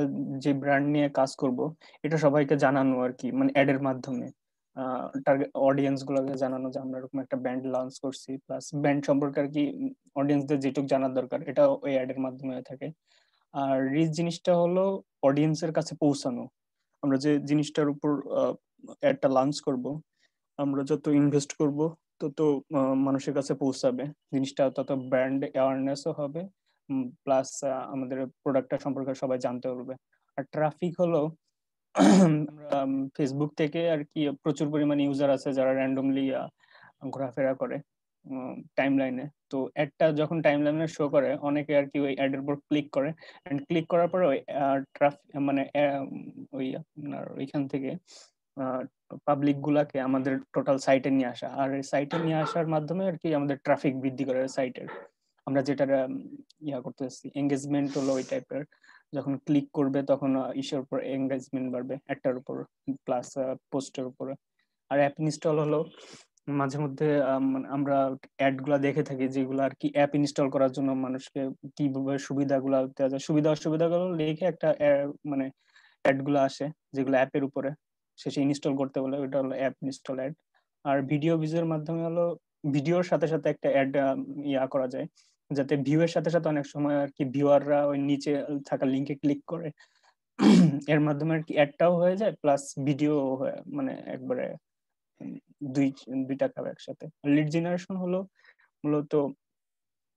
যে ব্র্যান্ড নিয়ে কাজ করব এটা সবাইকে জানানো আর কি, মানে অ্যাডের মাধ্যমে টার্গেট অডিয়েন্স গুলোকে জানানো যে আমরা এরকম একটা ব্র্যান্ড লঞ্চ করছি, প্লাস ব্র্যান্ড সম্পর্কে আর কি অডিয়েন্সদের যেটুকু জানার দরকার এটা ওই অ্যাডের মাধ্যমে হয়ে থাকে। আর রিচ জিনিসটা হলো অডিয়েন্সের কাছে পৌঁছানো। আমরা যে জিনিসটার উপর অ্যাডটা লঞ্চ করব, আমরা যত ইনভেস্ট করব তত মানুষের কাছে পৌঁছাবে জিনিসটা, তত ব্র্যান্ড অ্যাওয়ারনেসও হবে, প্লাস আমাদের প্রোডাক্টটা সম্পর্কে সবাই জানতে পারবে। আর ট্রাফিক হলো আমরা ফেসবুক থেকে আর কি প্রচুর পরিমাণে ইউজার আছে যারা র্যান্ডমলি ঘোরাফেরা করে, টাইমলাইনে। তো অ্যাডটা যখন টাইমলাইনে শো করে অনেকে আর কি ওই অ্যাডের উপর ক্লিক করে, এন্ড ক্লিক করার পরে ওই মানে ওই আপনার ওইখান থেকে পাবলিক গুলাকে আমাদের টোটাল সাইটে নিয়ে আসা, আর সাইটে নিয়ে আসার মাধ্যমে আর কি আমাদের ট্রাফিক বৃদ্ধি করে সাইটের। আমরা যেটা ইয়া করতেছি এঙ্গেজমেন্ট হলো ওই টাইপের, যখন ক্লিক করবে তখন ইসের উপর এঙ্গেজমেন্ট বাড়বে, একটার উপর প্লাস পোস্টের উপরে। আর অ্যাপ ইনস্টল হলো মাঝে মধ্যে আমরা অ্যাড গুলা দেখে থাকি যেগুলো আর কি অ্যাপ ইনস্টল করার জন্য মানুষকে কিভাবে সুবিধাগুলো দেওয়া যায়, সুবিধা অসুবিধাগুলো লিখে একটা মানে অ্যাড গুলো আসে যেগুলো অ্যাপের উপরে শেষে ইনস্টল করতে বলে, ওটা হলো অ্যাপ ইনস্টল অ্যাড। আর ভিডিও ভিউজের মাধ্যমে হলো ভিডিওর সাথে সাথে একটা অ্যাড ইয়া করা যায়, যাতে ভিউ এর সাথে সাথে অনেক সময় আর কি ভিউয়াররা ওই নিচে থাকা লিংকে ক্লিক করে, এর মাধ্যমে আর কি অ্যাডটাও হয়ে যায় প্লাস ভিডিও মানে একবারে দুইটা কাজ একসাথে। লিড জেনারেশন হলো মূলত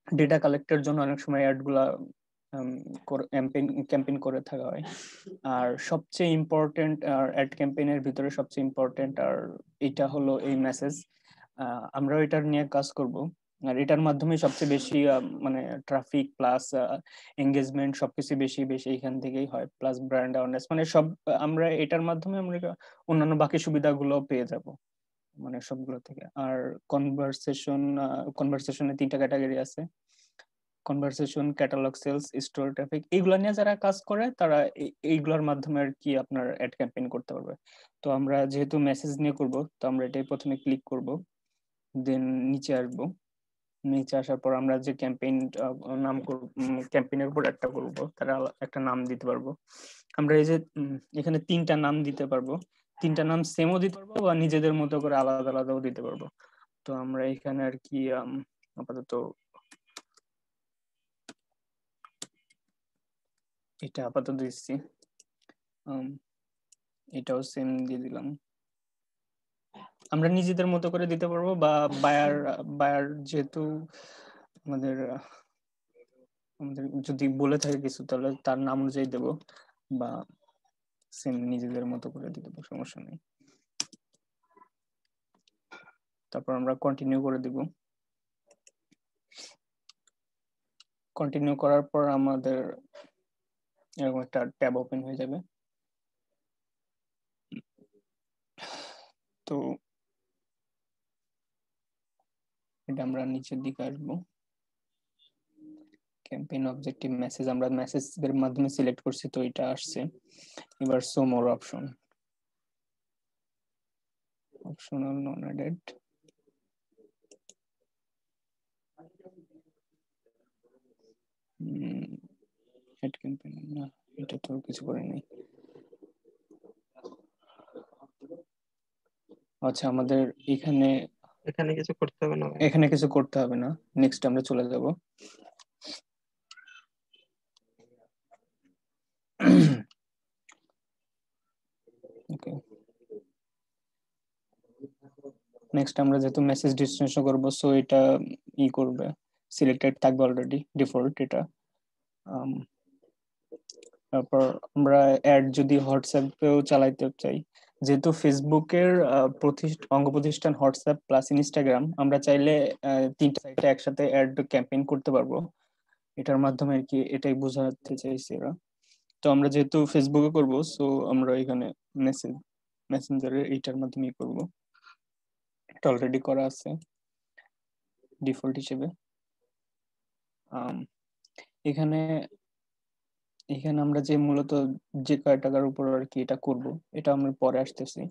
ডেটা কালেক্টের জন্য অনেক সময় অ্যাড গুলা ক্যাম্পেইন করে থাকা হয়। আর সবচেয়ে ইম্পর্টেন্ট আর অ্যাড ক্যাম্পেইনের ভিতরে সবচেয়ে ইম্পর্টেন্ট আর এটা হলো এই মেসেজ, আমরা এটার নিয়ে কাজ করব। আর এটার মাধ্যমে সবচেয়ে বেশি মানে ট্রাফিক প্লাস এঙ্গেজমেন্ট সবকিছু বেশি বেশি এখান থেকেই হয়, প্লাস ব্র্যান্ড অ্যাওয়ারনেস, মানে সব আমরা এটার মাধ্যমে আমরা অন্যান্য বাকি সুবিধাগুলো পেয়ে যাব মানে সবগুলো থেকে। আর কনভারসেশনে 3টা ক্যাটাগরি আছে, conversation, catalogue sales, store traffic. এইগুলা নিয়ে যারা কাজ করে তারা এইগুলোর মাধ্যমে আর কি আপনার অ্যাড ক্যাম্পেইন করতে পারবে। তো আমরা যেহেতু মেসেজ নিয়ে করব, তো আমরা এটাই প্রথমে ক্লিক করব, দেন নিচে আসবো, নিচে আসার পর আমরা যে ক্যাম্পেইন নাম করব, ক্যাম্পেইনের উপর একটা করব, তারা একটা নাম দিতে পারবো। আমরা এই যে এখানে 3টা নাম দিতে পারবো, 3টা নাম সেমও দিতে পারবো বা নিজেদের মতো করে আলাদা আলাদাও দিতে পারবো। তো আমরা এখানে আর কি আপাতত এটা আপাতত দিচ্ছি, এটাও সেম দিয়ে দিলাম। আমরা নিজেদের মতো করে দিতে পারবো বা বায়ার যেহেতু আমাদের আমাদের যদি বলে থাকে কিছু তাহলে তার নাম অনুযায়ী দেবো, বা সেম নিজেদের মতো করে দিতে পারবো, সমস্যা নেই। তারপর আমরা কন্টিনিউ করে দিব। কন্টিনিউ করার পর আমাদের এরকম একটা ট্যাব ওপেন হয়ে যাবে। তো এটা আমরা নিচের দিকে আসবো, ক্যাম্পেইন অবজেক্টিভ মেসেজ আমরা মেসেজের মাধ্যমে সিলেক্ট করছি, তো এটা আসছে। এবার শো মোর অপশনাল নন অ্যাডেড, অ্যাড ক্যাম্পেইন না, এটা তো কিছু করে নাই। আচ্ছা আমাদের এখানে কিছু করতে হবে না, এখানে কিছু করতে হবে না, নেক্সট আমরা চলে যাব। ওকে, নেক্সট আমরা যেহেতু মেসেজ ডেস্টিনেশন করব, সো এটা করবে সিলেক্টেড থাকবে অলরেডি ডিফল্ট এটা। তারপর আমরা অ্যাড যদি হোয়াটসঅ্যাপেও চালাইতে চাই, যেহেতু ফেসবুকের অঙ্গ প্রতিষ্ঠান হোয়াটসঅ্যাপ প্লাস ইনস্টাগ্রাম, আমরা চাইলে 3টা সাইটে একসাথে অ্যাড ক্যাম্পেইন করতে পারবো। এটার মাধ্যমে আর কি এটাই বোঝাতে চাইছি এরা। তো আমরা যেহেতু ফেসবুকে করব, সো আমরা এখানে মেসেঞ্জারে এইটার মাধ্যমে করব, এটা অলরেডি করা আছে ডিফল্ট হিসেবে। এখানে এখানে আমরা যে মূলত যে কয় টাকার উপর আর কি এটা করব, এটা আমরা পরে আসতেছি।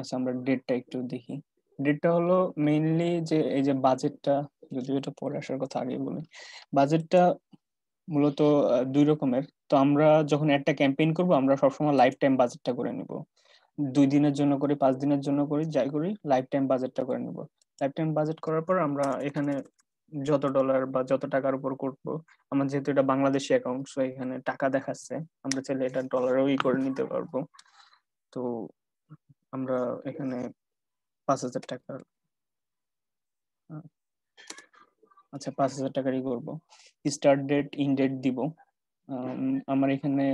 আচ্ছা আমরা ডেটটা একটু দেখি। ডেটটা হলো মেইনলি যে এই যে বাজেটটা, যদিও এটা পরে আসার কথা আগে বলি। বাজেটটা মূলত 2 রকমের। তো আমরা যখন একটা ক্যাম্পেইন করব আমরা সবসময় লাইফ টাইম বাজেটটা করে নিব, 2 দিনের জন্য করি 5 দিনের জন্য করি যাই করি, লাইফ টাইম বাজেটটা করে নিব। লাইফ টাইম বাজেট করার পর আমরা এখানে যত ডলার বা যত টাকার উপর করব, আমার যেহেতু এটা বাংলাদেশি অ্যাকাউন্ট, সো এখানে টাকা দেখাচ্ছে, আমরা চাইলে এটা ডলারেও করে নিতে পারবো। তো আমরা এখানে 5,000 টাকা, আচ্ছা 5,000 টাকারই করবো। স্টার্ট ডেট ইন ডেট দিব, আমার এখানে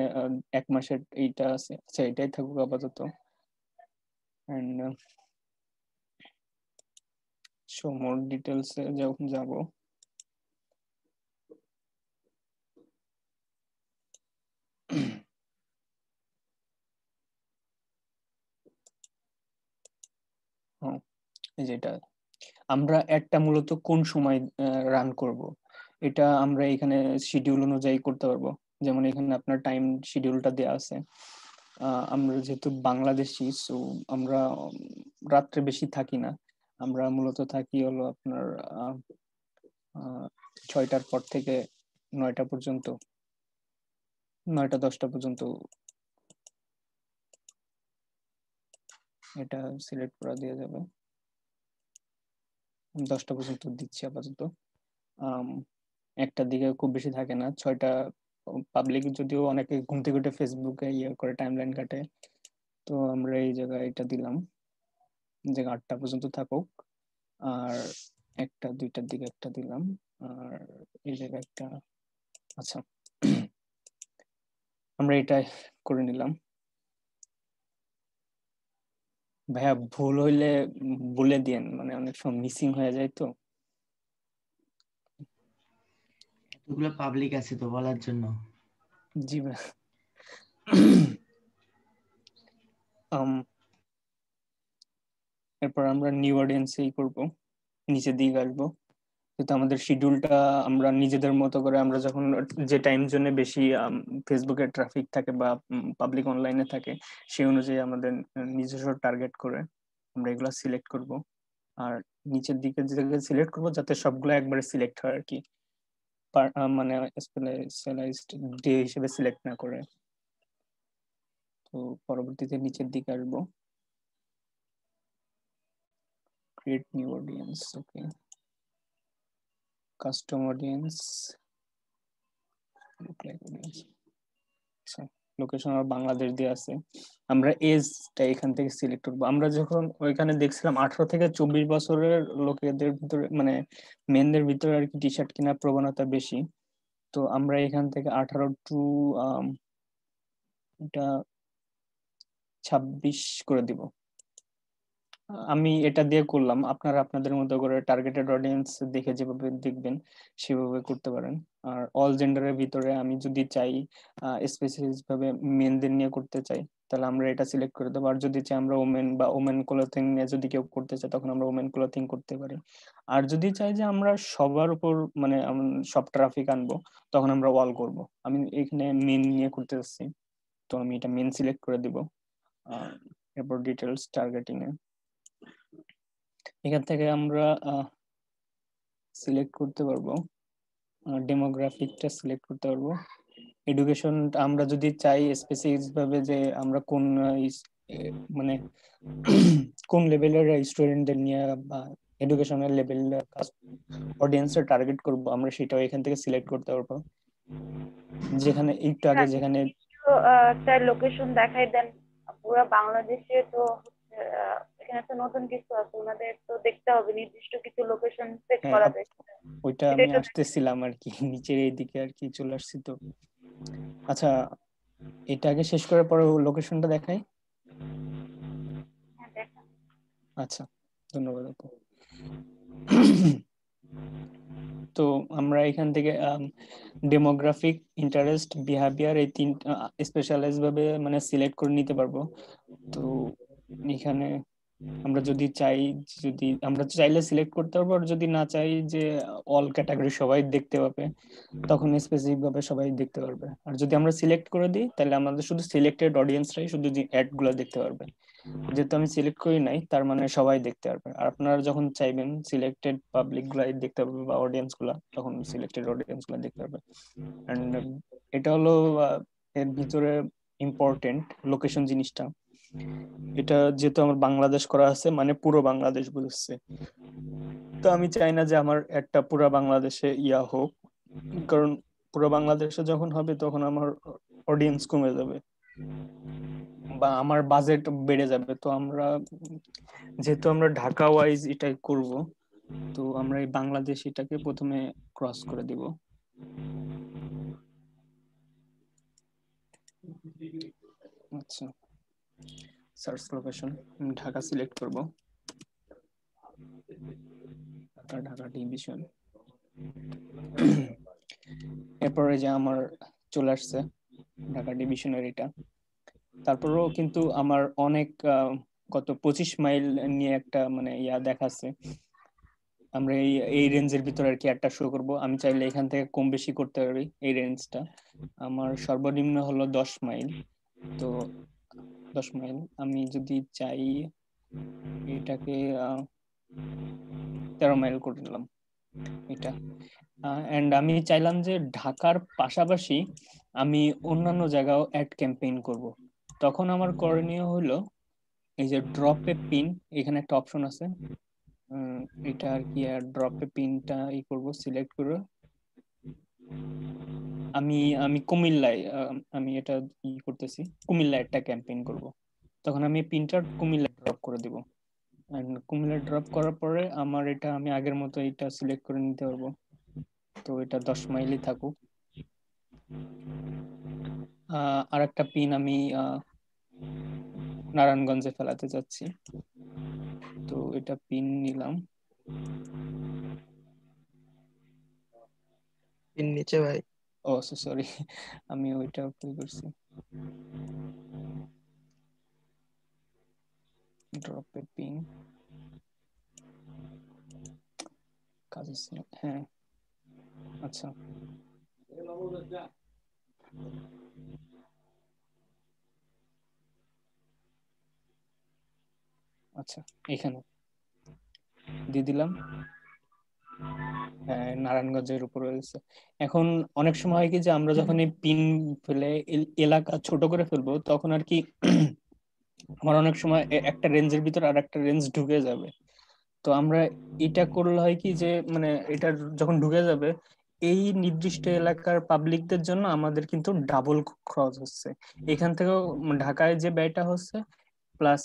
1 মাসের এইটা আছে, আচ্ছা এটাই থাকুক আপাতত। শো মোর ডিটেলস এ যখন যাব, যেটা আমরা একটা মূলত কোন সময় রান করব, এটা আমরা এখানে শিডিউল অনুযায়ী করতে পারবো। যেমন এখানে আপনার টাইম শিডিউলটা দেওয়া আছে। আমরা যেহেতু বাংলাদেশি, সো আমরা রাত্রে বেশি থাকি না, আমরা মূলত থাকি হলো আপনার 6টার পর থেকে 9টা পর্যন্ত, 9টা 10টা পর্যন্ত। এটা সিলেক্ট করা দিয়ে যাবে, 10টা পর্যন্ত দিচ্ছি আপাতত। একটার দিকে খুব বেশি থাকে না, 6টা পাবলিক, যদিও অনেকে ঘুম থেকে উঠে ফেসবুকে ইয়ে করে টাইমলাইন কাটে, তো আমরা এই জায়গায় এটা দিলাম যে 8টা পর্যন্ত থাকুক। আর 1টা 2টার দিকে একটা দিলাম, আর এই জায়গায় একটা। আচ্ছা, আমরা এটা করে নিলাম। ভাইয়া ভুল হইলে বলে দিয়েন, মানে অনেক সময় মিসিং হয়ে যায় তো। এতগুলো পাবলিক আছে তো বলার জন্য। জি ভাই। এরপর আমরা নিউ অডিয়েন্সেই করব, নিচের দিকে আসবো। কিন্তু আমাদের শিডিউলটা আমরা নিজেদের মতো করে, আমরা যখন যে টাইম জন্য বেশি ফেসবুকে ট্রাফিক থাকে বা পাবলিক অনলাইনে থাকে, সেই অনুযায়ী আমাদের নিজস্ব টার্গেট করে আমরা এগুলো সিলেক্ট করব। আর নিচের দিকে যেগুলো সিলেক্ট করবো যাতে সবগুলো একবারে সিলেক্ট হয় আর কি, মানে স্পেশালাইজড ডে হিসেবে সিলেক্ট না করে। তো পরবর্তীতে নিচের দিকে আসবো, ক্রিয়েট নিউ অডিয়েন্স, ওকে, কাস্টম অডিয়েন্স, লোকেশন আর বাংলাদেশ দিয়ে আছে। আমরা এজটা এখান থেকে সিলেক্ট করবো। আমরা যখন ওইখানে দেখছিলাম 18 থেকে 24 বছরের লোকেদের ভিতরে, মানে মেনদের ভিতরে আর কি টি শার্ট কেনার প্রবণতা বেশি। তো আমরা এখান থেকে 18 টু এটা 26 করে দিব। আমি এটা দিয়ে করলাম, আপনারা আপনাদের মতো করে টার্গেটেড অডিয়েন্স দেখে যেভাবে দেখবেন সেভাবে করতে পারেন। আর অল জেন্ডারের ভিতরে আমি যদি চাই স্পেসিফিক ভাবে মেনদের নিয়ে করতে চাই, তাহলে আমরা এটা সিলেক্ট করে দেবো। আর যদি চাই আমরা ওমেন বা ওমেন ক্লোথিং নিয়ে যদি কেউ করতে চাই, তখন আমরা ওমেন ক্লোথিং করতে পারি। আর যদি চাই যে আমরা সবার উপর মানে সব ট্রাফিক আনবো, তখন আমরা অল করব। আমি এখানে মেন নিয়ে করতে চাচ্ছি, তো আমি এটা মেন সিলেক্ট করে দিব। এরপর ডিটেলস টার্গেটিং এ এখান থেকে আমরা সিলেক্ট করতে পারবো, ডেমোগ্রাফিকটা সিলেক্ট করতে পারবো। এডুকেশন আমরা যদি চাই স্পেসিফিক ভাবে যে আমরা কোন মানে কোন লেভেলের স্টুডেন্টদের নিয়ে বা এডুকেশনাল লেভেল অডিয়েন্সের টার্গেট করব, আমরা সেটাও এখান থেকে সিলেক্ট করতে পারবো। যেখানে একটু আগে যেখানে তার লোকেশন দেখাই দেন পুরো বাংলাদেশে, তো এখানে তো নতুন কিছু আছে, ওনাদের তো দেখতে হবে নির্দিষ্ট কিছু লোকেশন সেট করা যায়। ওইটা আমি আসতেছিলাম আর কি, নিচের এইদিকে আর কি চলে আসছি তো। আচ্ছা, এটা আগে শেষ করার পরে লোকেশনটা দেখাই। আচ্ছা, ধন্যবাদ আপু। তো আমরা এখান থেকে ডেমোগ্রাফিক, ইন্টারেস্ট, বিহেভিয়ার এই তিনটা স্পেশালাইজ ভাবে মানে সিলেক্ট করে নিতে পারবো। তো এখানে আমরা যদি চাই, যদি আমরা চাইলে সিলেক্ট করতে পারবো, আর যদি না চাই যে অল ক্যাটাগরি সবাই দেখতে পাবে, তখন স্পেসিফিক ভাবে সবাই দেখতে পারবে। আর যদি আমরা সিলেক্ট করে দিই, তাহলে আমাদের শুধু সিলেক্টেড অডিয়েন্সরাই শুধু যে অ্যাড গুলো দেখতে পারবে। যেহেতু আমি সিলেক্ট করি নাই, তার মানে সবাই দেখতে পারবে। আর আপনারা যখন চাইবেন সিলেক্টেড পাবলিক গুলাই দেখতে পারবে বা অডিয়েন্স গুলা, তখন সিলেক্টেড অডিয়েন্স গুলা দেখতে পারবে। এন্ড এটা হলো এর ভিতরে ইম্পর্টেন্ট লোকেশন জিনিসটা। এটা যেহেতু আমার বাংলাদেশ করা আছে, মানে পুরো বাংলাদেশ বুঝছে, তো আমি চাই না যে আমার একটা পুরো বাংলাদেশে ইয়া হোক, কারণ পুরো বাংলাদেশে যখন হবে তখন আমার অডিয়েন্স কমে যাবে বা আমার বাজেট বেড়ে যাবে। তো আমরা যেহেতু আমরা ঢাকা ওয়াইজ এটাই করব, তো আমরা এই বাংলাদেশ এটাকে প্রথমে ক্রস করে দিব। আচ্ছা, সার্চ লোকেশন ঢাকা সিলেক্ট করব। ঢাকা ডিভিশন। এরপরে যে আমার চলে আসছে ঢাকা ডিভিশনের এটা। তারপরেও কিন্তু আমার অনেক কত 25 মাইল নিয়ে একটা মানে ইয়া দেখাচ্ছে। আমরা এই রেঞ্জের ভিতরে আর কি একটা শো করব। আমি চাইলে এখান থেকে কম বেশি করতে পারি এই রেঞ্জটা। আমার সর্বনিম্ন হলো 10 মাইল। তো 10 মাইল আমি যদি চাই এটাকে 13 মাইল করে দিলাম এটা। এন্ড আমি চাইলাম যে ঢাকার পাশাপাশি আমি অন্যান্য জায়গাও অ্যাড ক্যাম্পেইন করব। তখন আমার করণীয় হলো এই যে ড্রপ এ পিন, এখানে একটা অপশন আছে, এটা আর কি ড্রপ এ পিনটা করব, সিলেক্ট করে আমি কুমিল্লায় আমি এটা করতেছি, কুমিল্লায় একটা ক্যাম্পেইন করব। তখন আমি পিনটা কুমিল্লায় ড্রপ করে দিব। কুমিল্লায় ড্রপ করার পরে আমার এটা আমি আগের মতো এটা সিলেক্ট করে নিতে পারবো। তো এটা 10 মাইলই থাকুক। আর একটা পিন আমি নারায়ণগঞ্জে ফেলাতে যাচ্ছি। তো এটা পিন নিলাম। পিন নিচে ভাই। ও সরি, আমি ওইটা ভুল করছি। ড্রপ এ পিন কাজ আছে, হ্যাঁ আচ্ছা। আচ্ছা এখানে দিয়ে দিলাম। নারায়ণগঞ্জের উপরে রয়েছে। এখন অনেক সময় হয় কি যে আমরা যখন এই পিন ফেলে এলাকা ছোট করে ফেলবো তখন আর কি আমার অনেক সময় একটা রেঞ্জের ভিতর আর একটা রেঞ্জ ঢুকে যাবে। তো আমরা এটা করলে হয় কি যে মানে এটা যখন ঢুকে যাবে এই নির্দিষ্ট এলাকার পাবলিকদের জন্য আমাদের কিন্তু ডাবল খরচ হচ্ছে। এখান থেকেও ঢাকায় যে ব্যয়টা হচ্ছে প্লাস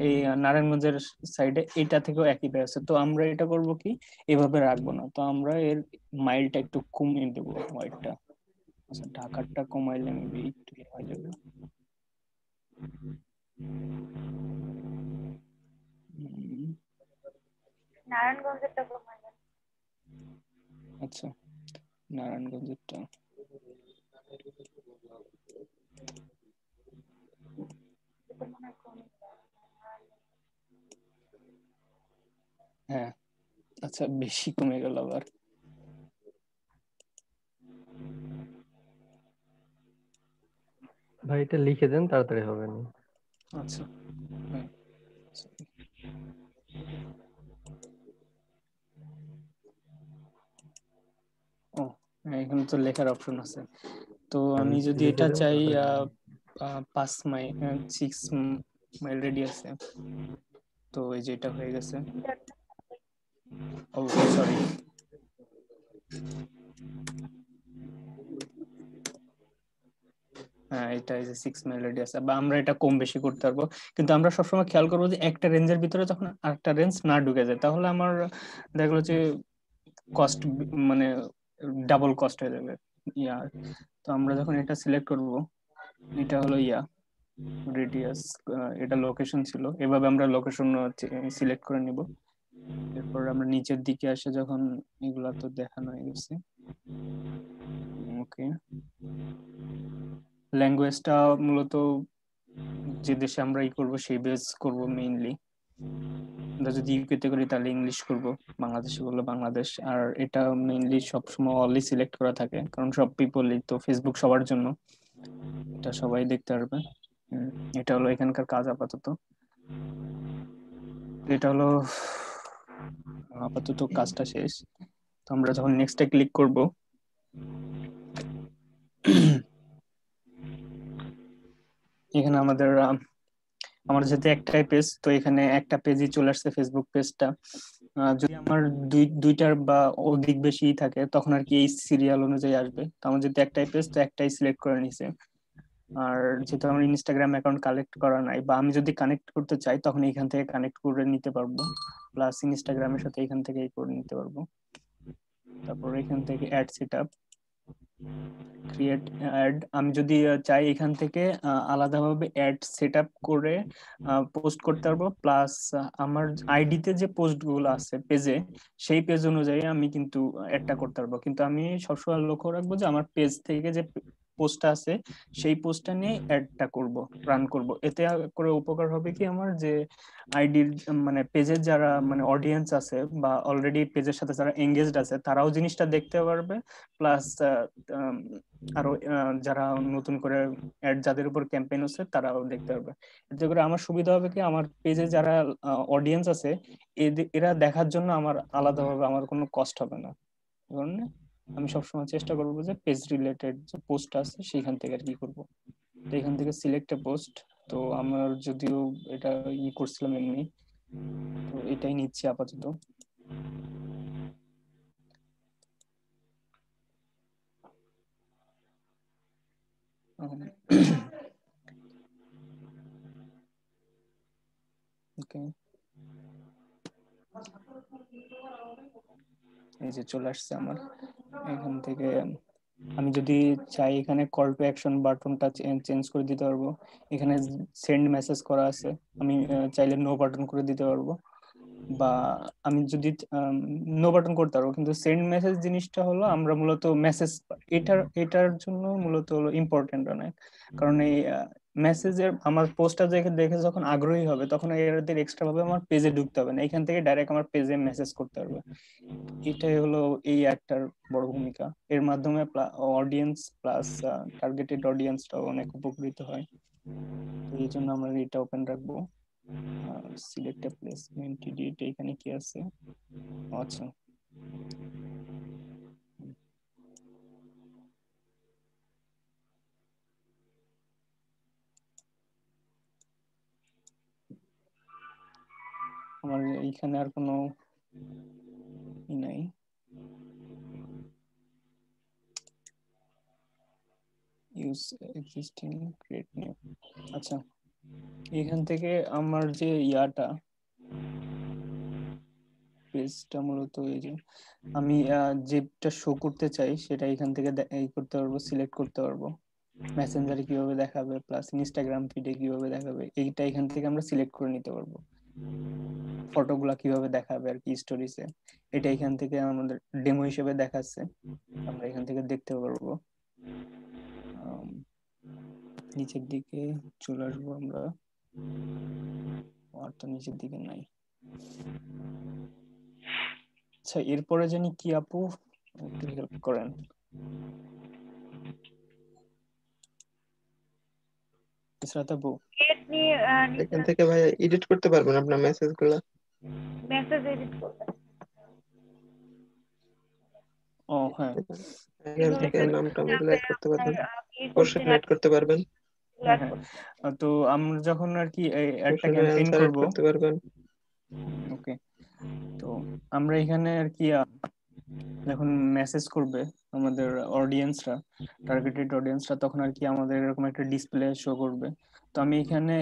এই নারায়ণগঞ্জের সাইডে এটা থেকেও একই ব্যয় আছে। তো আমরা এটা করব কি এভাবে রাখবো না, তো আমরা এর মাইলটা একটু কমিয়ে দেবো ওয়াইডটা। আচ্ছা ঢাকারটা কমাইলে মেবি একটু হয়ে যাবে। নারায়ণগঞ্জেরটা কমাই দেন। আচ্ছা নারায়ণগঞ্জেরটা হ্যাঁ আচ্ছা বেশি কমে গেল আবার। ভাই এটা লিখে দেন, তাড়াতাড়ি হবে না। আচ্ছা হ্যাঁ ও এখানে তো লেখার অপশন আছে। তো আমি যদি লিখে এটা দেন, চাই তাড়াতাড়ি 5 মাইল 6 মাইল রেডিয়াসে, তো এই যে এটা হয়ে গেছে। ও সরি, হ্যাঁ এটা এই যে 6 মাইল রেডিয়াস, বা আমরা এটা কম বেশি করতে পারবো। কিন্তু আমরা সবসময় খেয়াল করবো যে একটা রেঞ্জের ভিতরে যখন আরেকটা রেঞ্জ না ঢুকে যায় তাহলে আমার দেখলো যে কস্ট মানে ডাবল কস্ট হয়ে যাবে ইয়া। তো আমরা যখন এটা সিলেক্ট করব, এটা হলো ইয়া রেডিয়াস, এটা লোকেশন ছিল, এভাবে আমরা লোকেশন সিলেক্ট করে নিব। এরপর আমরা নিচের দিকে আসে যখন এগুলা তো দেখানো হয়ে গেছে। ওকে ল্যাঙ্গুয়েজটা মূলত যে দেশে আমরা করবো সেই বেস করব মেইনলি। আমরা যদি ইউকেতে করি তাহলে ইংলিশ করব, বাংলাদেশে করলে বাংলাদেশ। আর এটা মেইনলি সবসময় অনলি সিলেক্ট করা থাকে কারণ সব পিপলই তো, ফেসবুক সবার জন্য, এটা সবাই দেখতে পারবে। এটা হলো এখানকার কাজ আপাতত। এটা হলো আপাতত কাজটা শেষ। তো আমরা যখন নেক্সটে ক্লিক করব এখানে আমার যেহেতু একটাই পেজ, তো এখানে একটা পেজই চলে আসছে ফেসবুক পেজটা। যদি আমার দুইটার বা অধিক বেশি থাকে তখন আর কি এই সিরিয়াল অনুযায়ী আসবে। তো আমার যেহেতু একটাই পেজ তো একটাই সিলেক্ট করে নিছে। আর যেহেতু আমার ইনস্টাগ্রাম অ্যাকাউন্ট কানেক্ট করা নাই, বা আমি যদি কানেক্ট করতে চাই তখন এখান থেকে কানেক্ট করে নিতে পারবো, প্লাস ইনস্টাগ্রামের সাথে এখান থেকে করে নিতে পারবো। তারপর এখান থেকে অ্যাড সেটআপ, ক্রিয়েট অ্যাড, আমি যদি চাই এখান থেকে আলাদাভাবে অ্যাড সেট আপ করে পোস্ট করতে পারবো, প্লাস আমার আইডিতে যে পোস্ট গুলো আছে পেজে, সেই পেজ অনুযায়ী আমি কিন্তু অ্যাডটা করতে পারবো। কিন্তু আমি সবসময় লক্ষ্য রাখবো যে আমার পেজ থেকে যে পোস্টটা আছে সেই পোস্টটা নিয়ে অ্যাডটা করব, রান করব। এতে করে উপকার হবে কি, আমার যে আইডির মানে পেজের যারা মানে অডিয়েন্স আছে বা অলরেডি পেজের সাথে যারা এঙ্গেজড আছে তারাও জিনিসটা দেখতে পারবে, প্লাস আরো যারা নতুন করে অ্যাড যাদের উপর ক্যাম্পেইন হচ্ছে তারাও দেখতে পারবে। এতে করে আমার সুবিধা হবে কি, আমার পেজে যারা অডিয়েন্স আছে এরা দেখার জন্য আমার আলাদাভাবে আমার কোনো কষ্ট হবে না। এই কারণে আমি সবসময় চেষ্টা করবো যে পেজ রিলেটেড যে পোস্ট আছে সেখান থেকে আর কি করবো। তো এখান থেকে সিলেক্ট এ পোস্ট, তো আমার যদিও এটা করছিলাম এমনি, তো এটাই নিচ্ছি আপাতত। ওকে, এই যে চলে আসছে আমার। এখান থেকে আমি যদি চাই এখানে কল টু অ্যাকশন বাটনটা চেঞ্জ করে দিতে পারবো। এখানে সেন্ড মেসেজ করা আছে, আমি চাইলে নো বাটন করে দিতে পারবো, বা আমি যদি নো বাটন করতে পারবো। কিন্তু সেন্ড মেসেজ জিনিসটা হলো আমরা মূলত মেসেজ এটার জন্য মূলত হলো ইম্পর্টেন্ট অনেক, কারণ এই মেসেজের আমার পোস্টটা দেখে যখন আগ্রহী হবে তখন এদের এক্সট্রা ভাবে আমার পেজে ঢুকতে হবে না, এখান থেকে ডাইরেক্ট আমার পেজে মেসেজ করতে পারবে। এটাই হলো এই একটার বড় ভূমিকা। এর মাধ্যমে অডিয়েন্স প্লাস টার্গেটেড অডিয়েন্সটাও অনেক উপকৃত হয়। তো এই জন্য আমরা এটা ওপেন রাখবো। সিলেক্ট এ প্লেসমেন্ট এডিট, এখানে কি আছে? আচ্ছা, আমার এইখানে আর কোনো নাই। Use existing create new. আচ্ছা, এখান থেকে আমার যে ইয়াটা পেজটা মূলত এই যে আমি যেটা শো করতে চাই সেটা এখান থেকে এই করতে পারবো, সিলেক্ট করতে পারবো। মেসেঞ্জারে কিভাবে দেখাবে প্লাস ইনস্টাগ্রাম ফিডে কিভাবে দেখাবে এইটা এখান থেকে আমরা সিলেক্ট করে নিতে পারবো। ফটোগুলা কিভাবে দেখাবে আর কি স্টোরিজে, এটা এখান থেকে আমাদের ডেমো হিসেবে দেখাচ্ছে, আমরা এখান থেকে দেখতে পারবো। নিচের দিকে চলে আসবো আমরা, আর তো নিচের দিকে নাই। আচ্ছা, এরপরে জানি কি আপু একটু হেল্প করেন। ইসরাত আপু, এখান থেকে ভাই এডিট করতে পারবেন আপনার মেসেজগুলো। মেসেজ এডিট করতে ও হ্যাঁ, এখান থেকে নামটা এগুলো অ্যাড করতে পারবেন, কোশ্চেন অ্যাড করতে পারবেন। হ্যাঁ হ্যাঁ, তো আমরা যখন আর কি একটা কোশ্চেনের ক্যাম্পেইন অ্যানসার অ্যাড করব, করতে পারবেন। ওকে, তো আমরা এখানে আর কি যখন মেসেজ করবে আমাদের অডিয়েন্সরা, টার্গেটেড অডিয়েন্সরা, তখন আর কি আমাদের এরকম একটা ডিসপ্লে শো করবে। তো আমি এখানে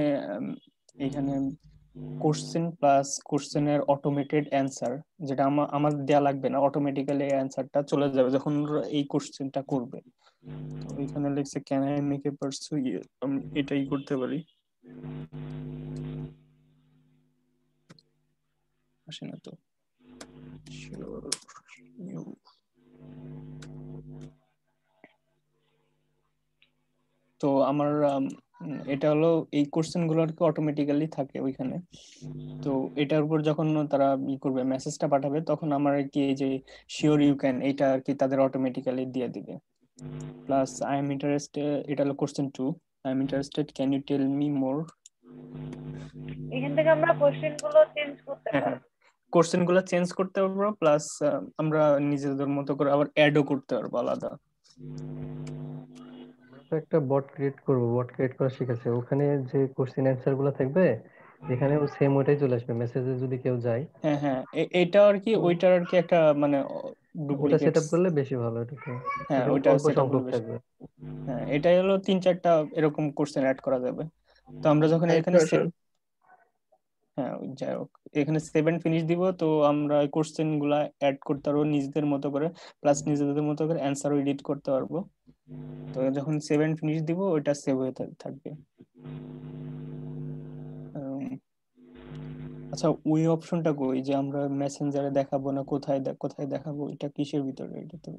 কোশ্চেন প্লাস কোশ্চেনের অটোমেটেড অ্যান্সার, যেটা আমার দেয়া লাগবে না, অটোমেটিক্যালি অ্যান্সারটা চলে যাবে যখন ওরা এই কোশ্চেনটা করবে। তো এখানে লিখছে ক্যান আই মেক এ পারসু, আমি এটাই করতে পারি। আসে না তো, তো আমার এটা হলো এই কোশ্চেন গুলো আর কি অটোমেটিক্যালি থাকে ওইখানে। তো এটার উপর যখন তারা করবে মেসেজটা পাঠাবে তখন আমার আর কি এই যে শিওর ইউ ক্যান, এটা আর কি তাদের অটোমেটিক্যালি দিয়ে দিবে। প্লাস আই এম ইন্টারেস্টেড, এটা হলো question 2, I am interested, can you tell me more. এখান থেকে আমরা কোশ্চেন গুলো চেঞ্জ করতে পারবো, কোশ্চেন গুলো চেঞ্জ করতে পারবো, প্লাস আমরা নিজেদের মতো করে আবার অ্যাডও করতে পারবো আলাদা। তো একটা বট ক্রিয়েট করব, বট ক্রিয়েট করা শিখেছে, ওখানে যে কোশ্চেন অ্যান্সার গুলো থাকবে এখানেও সেম ওটাই চলে আসবে মেসেজে যদি কেউ যায়। হ্যাঁ হ্যাঁ, এটা আর কি ওইটার আর কি একটা মানে ওটা ডুপ্লিকেট। সেটআপ করলে বেশি ভালো, এটাকে হ্যাঁ, এটা ওইটা অল্প সেটআপ সংখ্যক করলে বেশি। থাকবে। হ্যাঁ, এটাই হলো 3-4টা এরকম কোশ্চেন অ্যাড করা যাবে। তো আমরা যখন এখানে হ্যাঁ যাই হোক, এখানে 7 ফিনিশ দিব, তো আমরা কোশ্চেন গুলা অ্যাড করতে পারবো নিজেদের মতো করে, প্লাস নিজেদের মতো করে অ্যান্সারও এডিট করতে পারবো। তো যখন 7 ফিনিশ দিব ওইটা সেভ হয়ে থাকবে। আচ্ছা ওই অপশনটা কই যে আমরা মেসেঞ্জারে দেখাবো না কোথায় কোথায় দেখাবো, এটা কিসের ভিতরে? এটা তো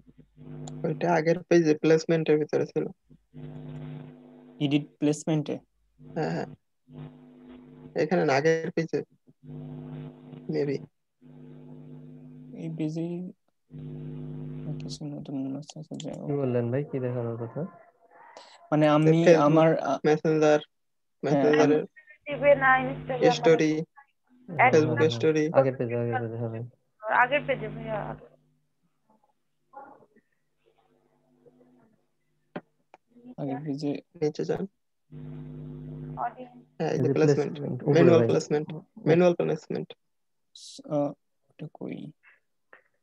ওইটা আগের পেজে প্লেসমেন্টের ভিতরে ছিল। এডিট প্লেসমেন্টে? হ্যাঁ হ্যাঁ, এখানে না, আগের পেজে মেবি। এই পেজে কিছু নতুন আছে? যাই হোক, কি বললেন ভাই, কি দেখানোর কথা? মানে আমি ফেসবুক আমার মেসেঞ্জার, হ্যাঁ মেসেঞ্জারের দিবে না ইনস্টাগ্রাম স্টোরি, ফেসবুক হ্যাঁ, স্টোরি। আগের পেজে হবে। আগের পেজে ভাইয়া। আগের পেজে নিচে যান। অডিয়েন্স হ্যাঁ, এই এই যে যে প্লেসমেন্ট, প্লেসমেন্ট উপরে ম্যানুয়াল ভাই, প্লেসমেন্ট, ম্যানুয়াল প্লেসমেন্ট। এটা কই?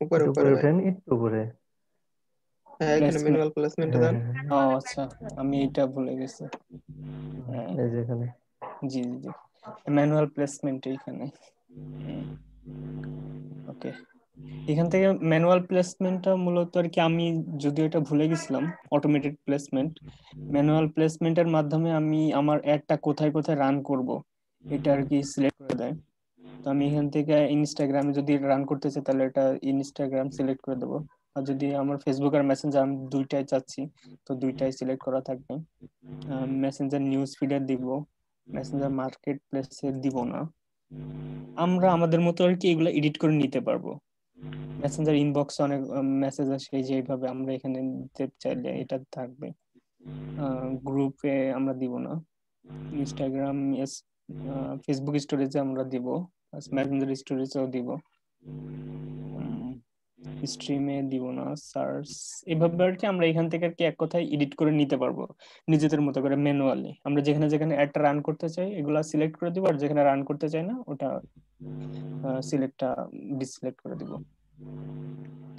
উপরে একটু উপরে উপরে ভাই। উঠেন, একটু উপরে। হ্যাঁ, এখানে প্লেসমেন্ট, ম্যানুয়াল প্লেসমেন্টে হ্যাঁ যান। হ্যাঁ হ্যাঁ, ও আচ্ছা, আমি এটা ভুলে গেছি। হ্যাঁ এই যে এখানে। জি জি জি, ম্যানুয়াল প্লেসমেন্ট এইখানে। ওকে, এখান থেকে ম্যানুয়াল প্লেসমেন্টটা মূলত আর কি, আমি যদিও এটা ভুলে গেছিলাম, অটোমেটেড প্লেসমেন্ট। ম্যানুয়াল প্লেসমেন্টের মাধ্যমে আমি আমার অ্যাডটা কোথায় কোথায় রান করব এটা আর কি সিলেক্ট করে দেয়। তো আমি এখান থেকে ইনস্টাগ্রামে যদি রান করতে চাই তাহলে এটা ইনস্টাগ্রাম সিলেক্ট করে দেবো, আর যদি আমার ফেসবুক আর মেসেঞ্জার আমি দুইটাই চাচ্ছি তো দুইটাই সিলেক্ট করা থাকবে। মেসেঞ্জার নিউজ ফিডে দিব, মেসেঞ্জার মার্কেট প্লেসে দিব না। আমরা আমাদের মতো আর কি এগুলো এডিট করে নিতে পারবো। মেসেঞ্জার ইনবক্সে অনেক মেসেজ আসে, যেভাবে আমরা এখানে দিতে চাইলে এটা থাকবে। গ্রুপে আমরা দিব না, ইনস্টাগ্রাম ফেসবুক স্টোরেজে আমরা দিব, মেসেঞ্জার স্টোরেজেও দিব, স্ট্রিমে দিব না, সার্চ এভাবে আর কি আমরা এখান থেকে আর কি এক কথায় এডিট করে নিতে পারবো নিজেদের মতো করে ম্যানুয়ালি। আমরা যেখানে যেখানে অ্যাডটা রান করতে চাই এগুলা সিলেক্ট করে দিব, আর যেখানে রান করতে চাই না ওটা সিলেক্টটা ডিসিলেক্ট করে দিব।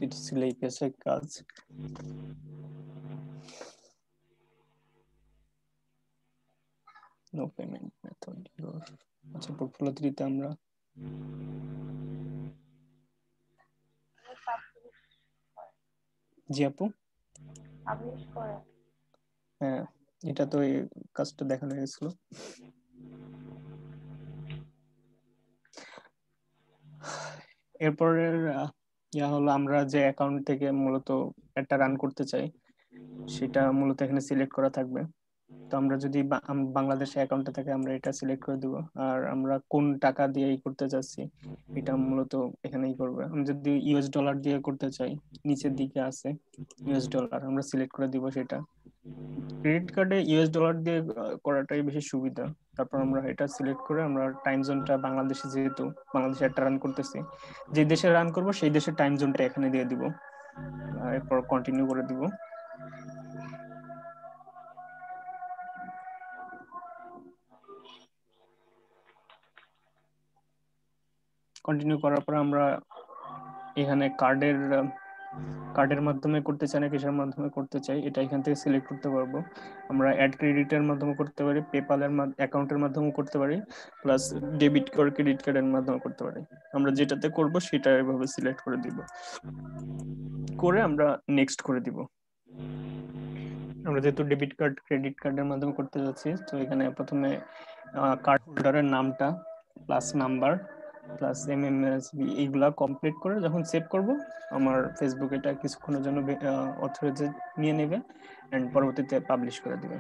এটা ছিল এই পেজের কাজ। No payment method. আচ্ছা পোর্টফোলিও 3 তে আমরা জি আপু, পাবলিশ করে। হ্যাঁ এটা তো এই কাজটা দেখানো হয়েছিল। এরপরের ইয়া হলো আমরা যে অ্যাকাউন্ট থেকে মূলত একটা রান করতে চাই সেটা মূলত এখানে সিলেক্ট করা থাকবে। তো আমরা যদি বাংলাদেশ অ্যাকাউন্টে থাকে আমরা এটা সিলেক্ট করে দিব, আর আমরা কোন টাকা দিয়ে এই করতে চাচ্ছি এটা মূলত এখানেই করবে। আমি যদি ইউএস ডলার দিয়ে করতে চাই নিচের দিকে আছে ইউএস ডলার, আমরা সিলেক্ট করে দিব সেটা। ক্রেডিট কার্ডে ইউএস ডলার দিয়ে করাটাই বেশি সুবিধা। তারপর আমরা এটা সিলেক্ট করে আমরা টাইম জোনটা বাংলাদেশে, যেহেতু বাংলাদেশে একটা রান করতেছি, যে দেশে রান করব সেই দেশের টাইম জোনটা এখানে দিয়ে দিব, এরপর কন্টিনিউ করে দিব। কন্টিনিউ করার পর আমরা এখানে কার্ডের মাধ্যমে করতে চাই না কিসের মাধ্যমে করতে চাই এটা এখান থেকে সিলেক্ট করতে পারবো। আমরা অ্যাড ক্রেডিটের মাধ্যমে করতে পারি, পেপালের অ্যাকাউন্টের মাধ্যমে করতে পারি, প্লাস ডেবিট কার্ড ক্রেডিট কার্ডের মাধ্যমে করতে পারি। আমরা যেটাতে করব সেটা এভাবে সিলেক্ট করে দিব, করে আমরা নেক্সট করে দিব। আমরা যেহেতু ডেবিট কার্ড ক্রেডিট কার্ডের মাধ্যমে করতে যাচ্ছি তো এখানে প্রথমে কার্ড হোল্ডারের নামটা প্লাস নাম্বার প্লাস এমএমএসবি এইগুলা কমপ্লিট করে যখন সেভ করব আমার ফেসবুক এটা কিছুক্ষণের জন্য অথরাইজ নিয়ে নেবে এন্ড পরবর্তীতে পাবলিশ করে দিবে।